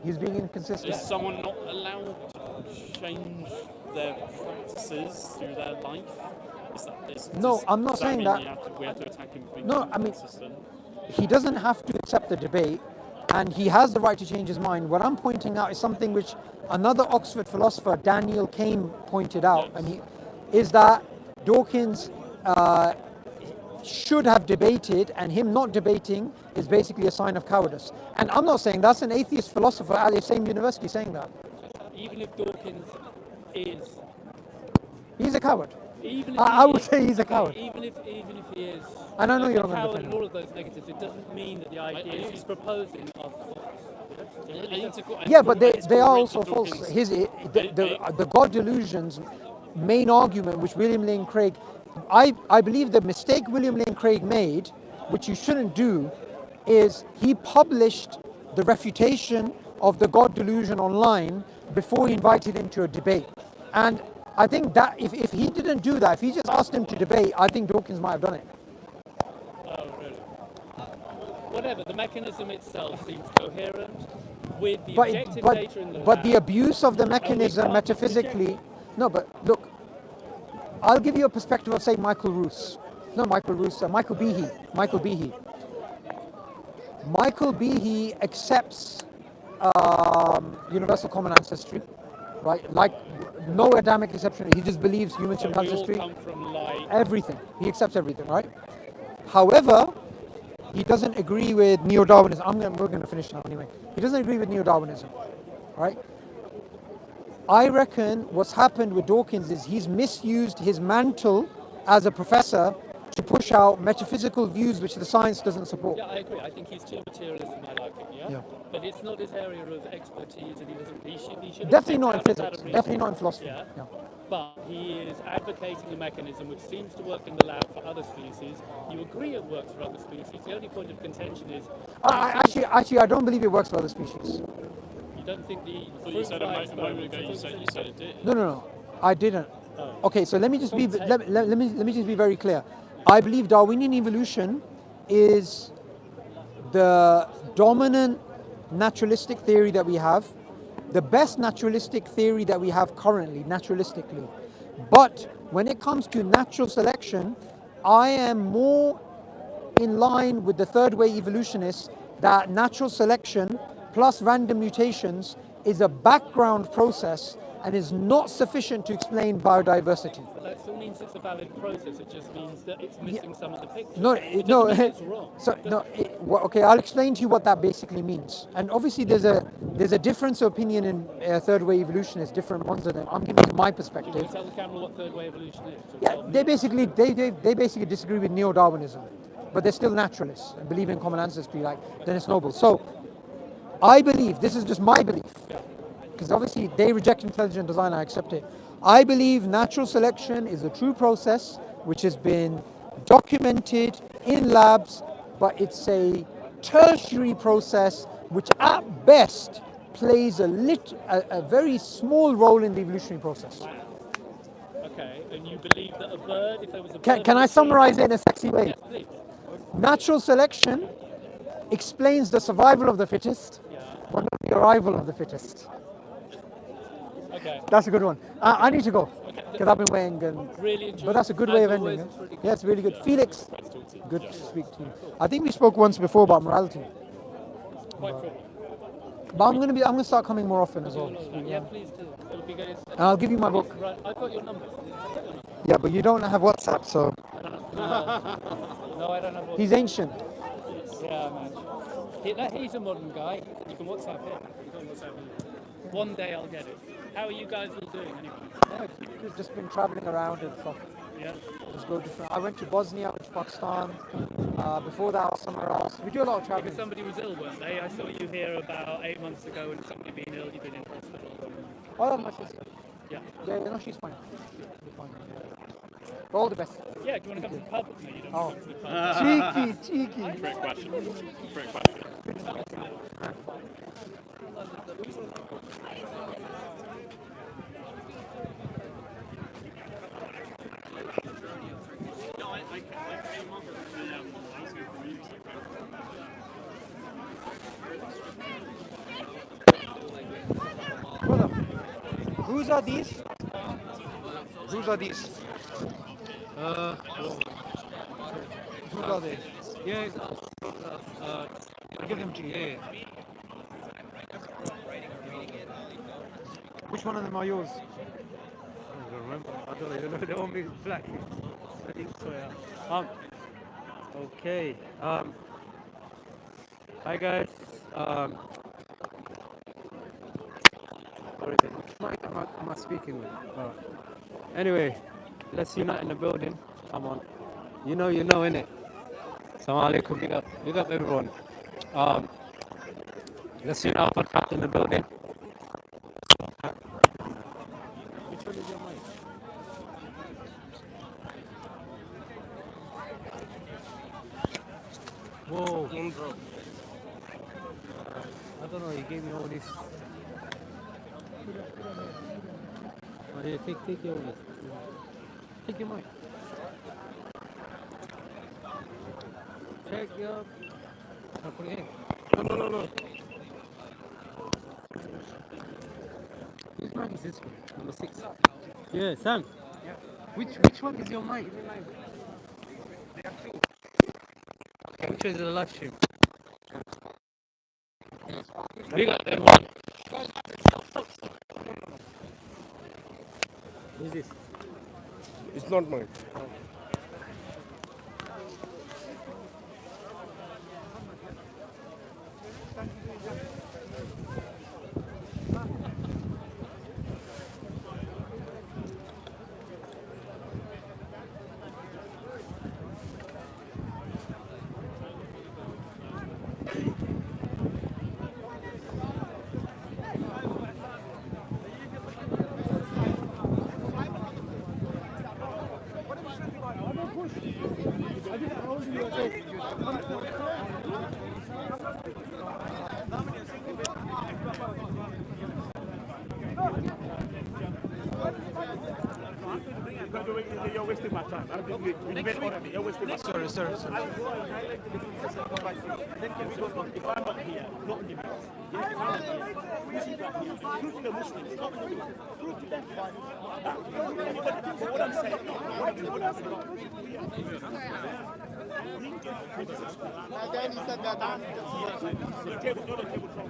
He's being inconsistent. Is someone not allowed to change their practices through their life? No, I'm not saying that. We have to attack him for being inconsistent? He doesn't have to accept the debate, and he has the right to change his mind. What I'm pointing out is something which another Oxford philosopher, Daniel Kane, pointed out, and is that Dawkins should have debated, and him not debating is basically a sign of cowardice. And I'm not saying that's an atheist philosopher at the same university saying that. Even if Dawkins is... He's a coward. Even if I would say he's a coward. Even if he is and I know you're a not going to coward defend and all of those negatives, it doesn't mean that the ideas he's proposing are false. Yeah, but they are also false. The God delusion's main argument, which William Lane Craig, I believe the mistake William Lane Craig made, which you shouldn't do, is he published the refutation of the God delusion online before he invited him to a debate. And I think that if he didn't do that, if he just asked him to debate, I think Dawkins might have done it. Oh, really? Whatever, the mechanism itself seems coherent with the objective data in the But lab. the abuse of the mechanism metaphysically... No, but look, I'll give you a perspective of, say, Michael Behe. Michael Behe accepts universal common ancestry, right? Like no Adamic exception. He just believes human ancestry. Come from light. Everything. He accepts everything, right? However, he doesn't agree with neo-Darwinism. We're going to finish now anyway. He doesn't agree with neo-Darwinism, right? I reckon what's happened with Dawkins is he's misused his mantle as a professor to push out metaphysical views which the science doesn't support. Yeah, I agree. I think he's too materialist and I like it, yeah? But it's not his area of expertise and he should Definitely not in physics, definitely not in philosophy. Yeah? Yeah. But he is advocating a mechanism which seems to work in the lab for other species. You agree it works for other species. The only point of contention is... Actually, I don't believe it works for other species. You don't think the... You said a moment ago, you said it did. No, I didn't. Oh. Okay, so let me just be very clear. I believe Darwinian evolution is the dominant naturalistic theory that we have, the best naturalistic theory that we have currently, naturalistically. But when it comes to natural selection, I am more in line with the third way evolutionists that natural selection plus random mutations is a background process and is not sufficient to explain biodiversity. But that still means it's a valid process. It just means that it's missing some of the picture. No, It doesn't mean it's wrong. Okay, I'll explain to you what that basically means. And obviously, there's a difference of opinion in third way evolutionists, different ones of them. I'm giving you my perspective. Can you tell the camera what third way evolution is? Yeah, they basically disagree with neo-Darwinism, but they're still naturalists and believe in common ancestry like Dennis Noble. So, I believe, this is just my belief, because obviously they reject intelligent design, I accept it. I believe natural selection is a true process which has been documented in labs, but it's a tertiary process which at best plays a very small role in the evolutionary process. Okay, and you believe that a bird, if there was a bird... Can I summarize it in a sexy way? Yes, please. Natural selection explains the survival of the fittest, but not the arrival of the fittest. Okay. That's a good one. I need to go because I've been waiting. Really enjoyed But that's a good it. way As of always, ending it's it. really good. Yes, really good. Felix, good to speak to you. I think we spoke once before about morality, Quite probably. but I'm gonna start coming more often as well. Yeah, please do. It'll be good. And I'll give you my book. Right, I've got your number. Yeah, but you don't have WhatsApp, so No, I don't have WhatsApp. he's ancient. Yeah, man. He's a modern guy. You can WhatsApp him. You can WhatsApp him. One day I'll get it. How are you guys all doing anyway? Yeah, we've just been traveling around and stuff. Yeah. Just go different. I went to Bosnia, I went to Pakistan. Before that, I was somewhere else. We do a lot of traveling. Because somebody was ill, weren't they? I saw you here about 8 months ago and somebody being ill, you've been in hospital. Oh, that's my sister. Yeah. Yeah, no, she's fine. She's fine. All the best. Yeah, do you want to come to the pub with me? You don't Oh. want to come to the pub. Cheeky. Great question. Great question. Brother, whose are these? Whose are these? Whose are they? Yeah, I'll give them to you. Yeah. Which one of them are yours? I don't remember. I don't know. They're all mixed black. I think so, yeah. Okay. Hi guys. What is it? Which mic am I speaking with? Anyway, let's unite in the building. Come on. You know, innit? Assalamu alaikum. Big up everyone. Let's unite our podcast in the building. Which one is your mic? Whoa. I don't know, he gave me all this. Oh, yeah, take your mic. Take your mic. Check your. I'll put it in. No. Whose mic is this one? Number 6. Yeah, Sam. Yeah. Which one is your mic? There are 2. Okay, which one is the live stream? We got that one. Who's this? It's not mine. You're wasting my time. You're wasting my time. Sorry. Then can we go from if I'm not here, not in the minutes. Yes, if I'm not here, prove to the Muslims, not to me. Prove to them. What I'm saying. And then he said that The table, not the table from.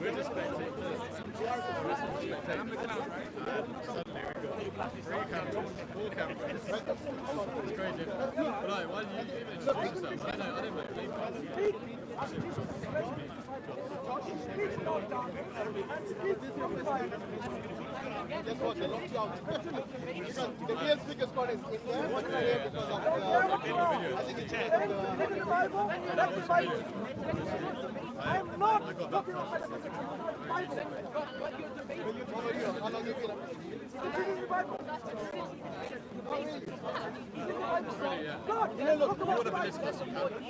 We're just spectating. Why did you even introduce yourself? I didn't make guess what? They locked you out. Because the real speaker squad is in there, but not here because of I think it's I'm not talking about the Bible. How long have you been? This is the Bible. God, You want to discuss some go for it.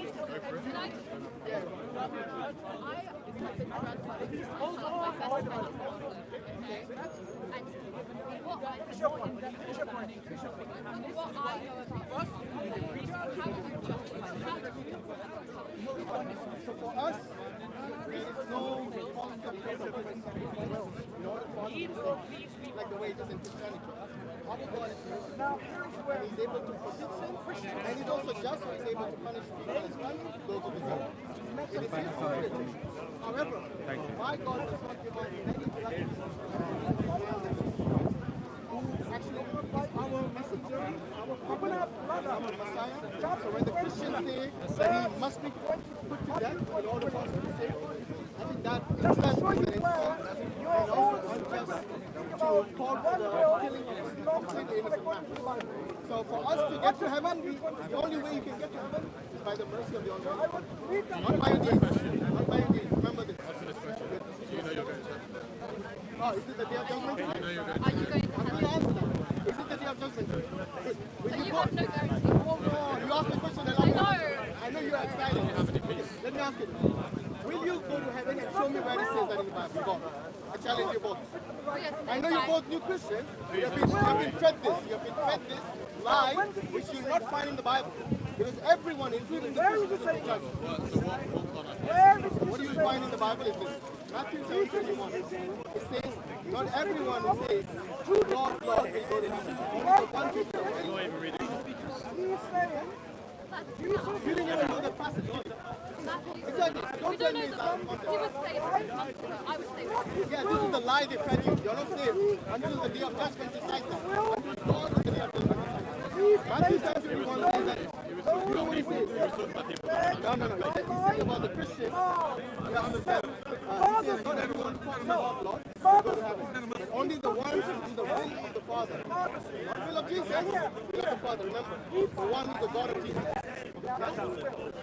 So for us, there is no concept of in order for us to say, like the way it is in Christianity. Our God is merciful, and He's able to forgive sin, and He's also just, so He's able to punish people as well, those who deserve it. It is His sovereignty. However, my God does not give us any directives who actually is our messenger, our Messiah. So when the Christians say that He must be put to death in order for us to be saved, I think that understand is an insult and also unjust to call for the killing of a completely innocent man. So for us to get to heaven, the only way you can get to heaven is by the mercy of the Almighty. Not by your deeds. Not by your deeds. Remember this. Do you know you're going to heaven? Oh, is it the day of judgment? Do you know you're going Are you going to I'm going to answer that. Is it the day of judgment? Will So you you go? have no guarantee. Hold on. You asked me a question and I I'm know. I know you're excited. Let me ask you. Will you go to heaven and show me where it says that in the Bible? Go. I challenge you both. Yes, I know you're both new Christians. You've been fed this. You've been fed this lie, which you'll not find in the Bible. Because everyone, including the Christians, is judged. What do you find in the Bible is this. Matthew 7:21. It says, not everyone who says, Lord, Lord, will go to heaven. Only the one who you didn't even know the passage. Exactly. Don't tell me it's out of context. He would say it 6 months ago. I would say it. Yeah, this is the lie they fed you. You're not saved until the day of judgment decides that. Until God is the day of judgment. Matthew 7:21 says that. You know what he says? No. He says about the Christians. You understand? He says not everyone who calls the Lord will go to heaven. But only the ones who do the will of the Father. Not the will of Jesus. Will of the Father. Remember, the one who's the God of Jesus.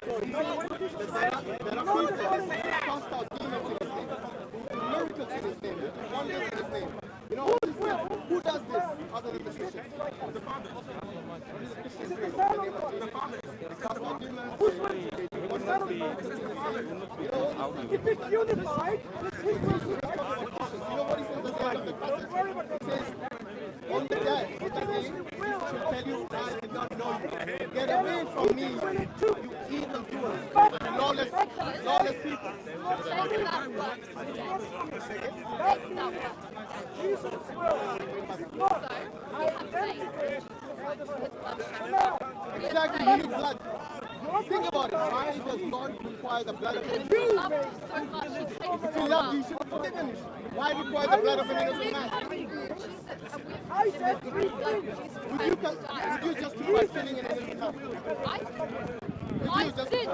So he says that there are people who cast out demons in his name, who do miracles in his name, who do wonders in his name. You know, who does this other than the Christians? The Father. Only the Christians do it in the name of Jesus. They cast out demons, they do wonders, you know, If it's unified, it's his will. you know what he says at the end of the passage? He says, on the day, he should tell you, I did not know you. Get away from me, you evil doers, you lawless people. Saying that works. Saying that works. Jesus will. So, we have faith. His blood shed. Exactly, you need blood. Think about it. Why does God require the blood of an innocent He man? loved you so much. He takes If he loved you, he should have forgiven you. Why require the blood of an innocent man? I said three things. Would you justify killing an innocent man? My sin.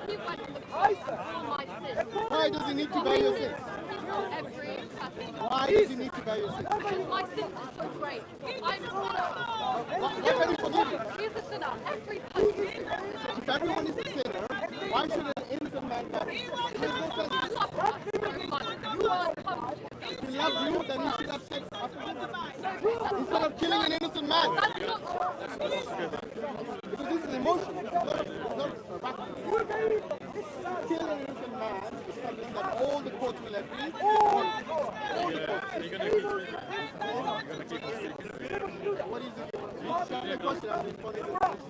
He went to the cross for my sin. Why does he need to bear your sins? Every person. Why does he need to bear your sins? Because my sins are so great. I'm a sinner. Why can he forgive you? He's a sinner. Every person is a sinner. If everyone is a sinner, why should an innocent man die? There's no sense. You love us so much. You are pumped. If he loved you, then he should have said instead of killing an innocent man. That's not true. Because this is emotion. It's not practice. Kill an innocent man is something that all the courts will agree. All the courts. What is it? You asked me a question. I'm responding to the question.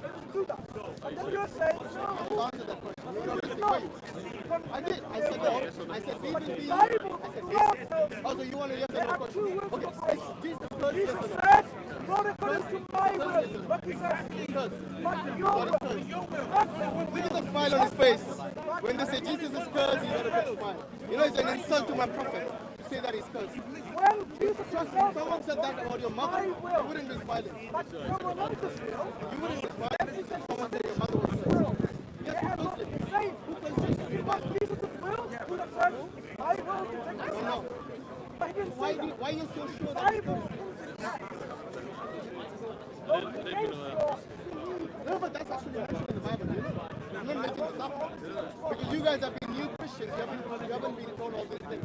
Then you're saying, I'll answer that question. You already wait. I did. I said no. I said B. I said yes. Also, you want to yes or no question? Okay. Is Jesus cursed? Yes or no? says, Lord, according to my will. But he says, Cursed. but your will. Look at the smile on his face. When they say Jesus is cursed, he's got a big smile. You know, it's an insult to my prophet to say that he's cursed. Well, Jesus Trust me, himself, if someone said that about your mother, you wouldn't be smiling. but someone else's will. You wouldn't be smiling if someone said your mother was cursed. Yes, who cursed him? Same. Who cursed Jesus? It was Jesus' will. Would have said, I will to take I this don't out. know. But he didn't say that. Why are you so sure that I he's will. cursed? No, but that's actually mentioned in the Bible, you know? I'm not making this up. Because you guys have been new Christians, you haven't been told all these things.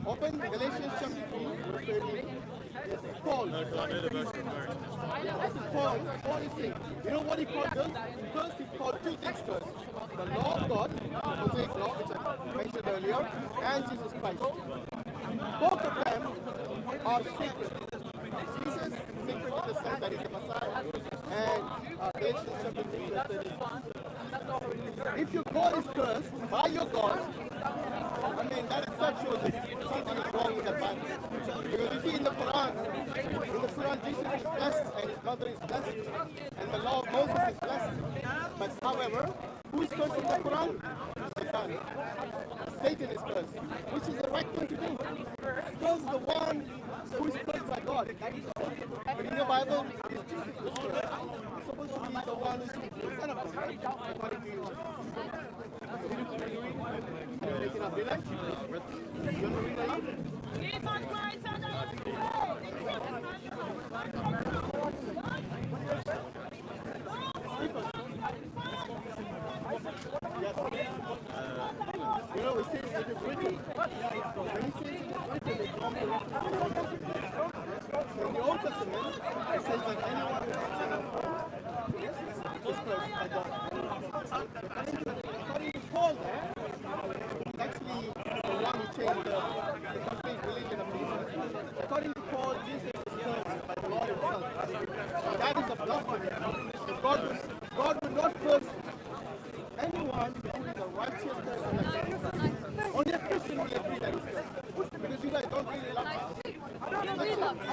Open Galatians chapter 3, verse 13. Yes, Paul. Paul is saying, you know what he called first? First he called two things first. The law of God, Mosaic law, which I mentioned earlier, and Jesus Christ. Both of them are sacred. Jesus is sacred in the sense that he's the Messiah. And Galatians chapter 3, verse 13. If your God is cursed by your God, I mean, that itself shows that something is wrong with the Bible. Because you see in the Quran, Jesus is blessed and his mother is blessed, and the law of Moses is blessed. But however, who is cursed in the Quran? Satan. Satan is cursed, which is the right thing to do. Curse the one who is placed by God. But in the Bible, it's Jesus who's supposed to be the one who's the Son of God, right? According to you. Make it up, did I? You want to read that? You know, it says it is written. When he says it is written, it comes from in the Old Testament, it says that anyone who is cursed by God. According to Paul, it's actually the one who changed the complete religion of Jesus. According to Paul, Jesus is cursed by the Lord himself. That is a blasphemy. God will not curse anyone who is a righteous person like Jesus. Only a Christian will agree that he's cursed. Because you guys don't really love him. I don't really love him.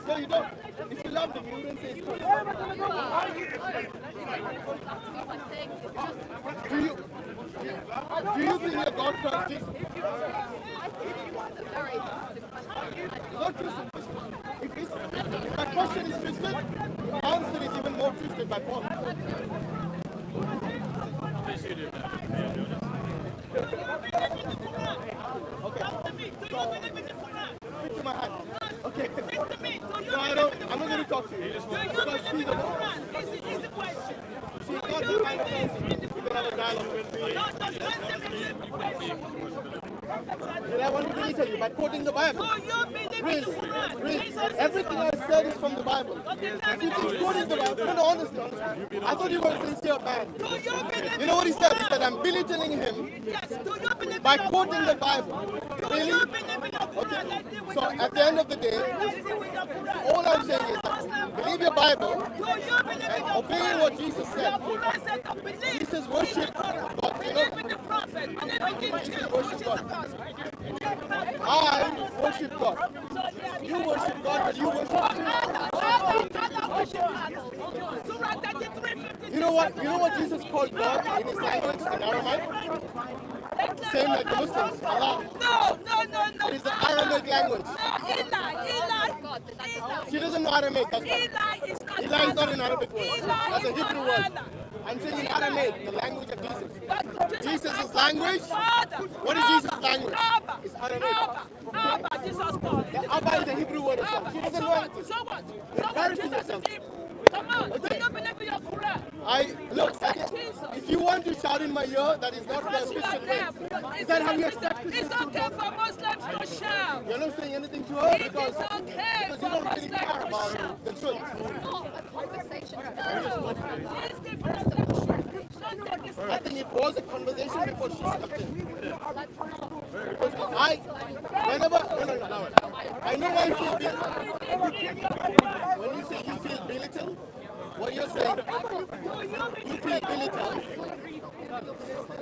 No, you don't. If you loved him, you wouldn't say he's cursed. Do you think that God cursed Jesus? Not Christian. If my question is twisted, the answer is even more twisted by Paul. Okay. So, speak to my hand. Okay. No, I'm not going to talk to you. Because she's a woman. She's not the kind of person who can have a dialogue with me. But I want to tell you by quoting the Bible. Read. Everything I said is from the Bible. If you keep quoting the Bible, no, honestly. I thought you were a sincere man. You know what he said? He said, I'm belittling him by quoting the Bible. Really? Okay. So at the end of the day, all I'm saying is that believe your Bible and obey what Jesus said. Jesus worshipped God. Jesus worshipped God. I worship God. You worship God, but you worship Jesus. You know what Jesus called God in his language in Aramaic? Same like the Muslims, Allah. No. It is the Aramaic language. Eli. She doesn't know Aramaic. That's Eli is not an Arabic word. That's a Hebrew word. I'm saying in Aramaic, the language of Jesus. Jesus' language? What is Jesus' language? It's Aramaic. Abba, Jesus called. Abba is a Hebrew word as well. She doesn't know anything. So what? Embarrassing yourself. Come on, do you believe in your Quran? Look, if you want to shout in my ear, that is not the Christian way. Is that how you expect Christians to do? It's okay for Muslims to shout. You're not saying anything to her because It is okay you for don't really Muslims care to about shout. the truth. I think it was a conversation before she stepped in. Because I know why you feel belittled. When you say you feel belittled, what you're saying, you feel belittled.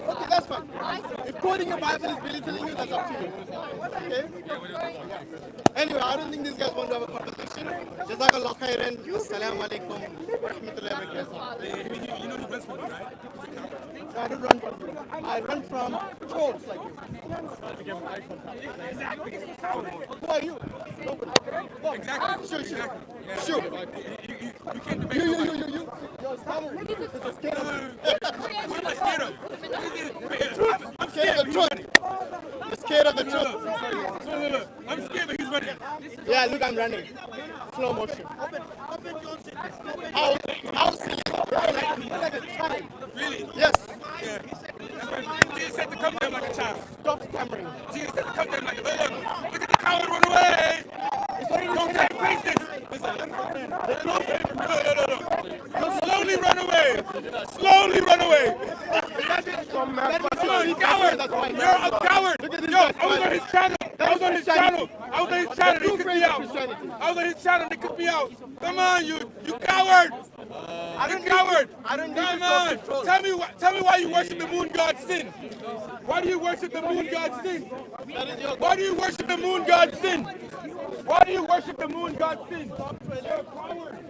Okay, that's fine. If quoting your Bible is belittling you, that's up to you. Okay? Anyway, I don't think these guys want to have a conversation. Jazakallah khairan. Assalamu alaikum wa rahmatullahi wa barakatuh. You know the best one, right? I don't run from you. I run from trolls like you. Who are you? Nobody. Exactly. Sure. You can't debate you. You're scared of what am I scared of? I'm scared of the truth. You're scared of the truth. Look. I'm scared that he's running. Yeah, look, I'm running. Slow motion. How silly. Like a child. Really? Yes. Yeah. Jesus said to come to him like a child. Stop stammering. Jesus said to come to him like a child. Look at the coward run away. Don't take place this. No. Slowly run away. Come on, coward. You're a coward. Yo, I was on his channel. He kicked me out. They kicked me out. Come on, you coward. You coward. Come on. Tell me why you worship the moon god sin. Why do you worship the moon god sin? Why do you worship the moon god sin? Why do you worship the moon god sin? You're a coward.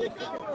Come on.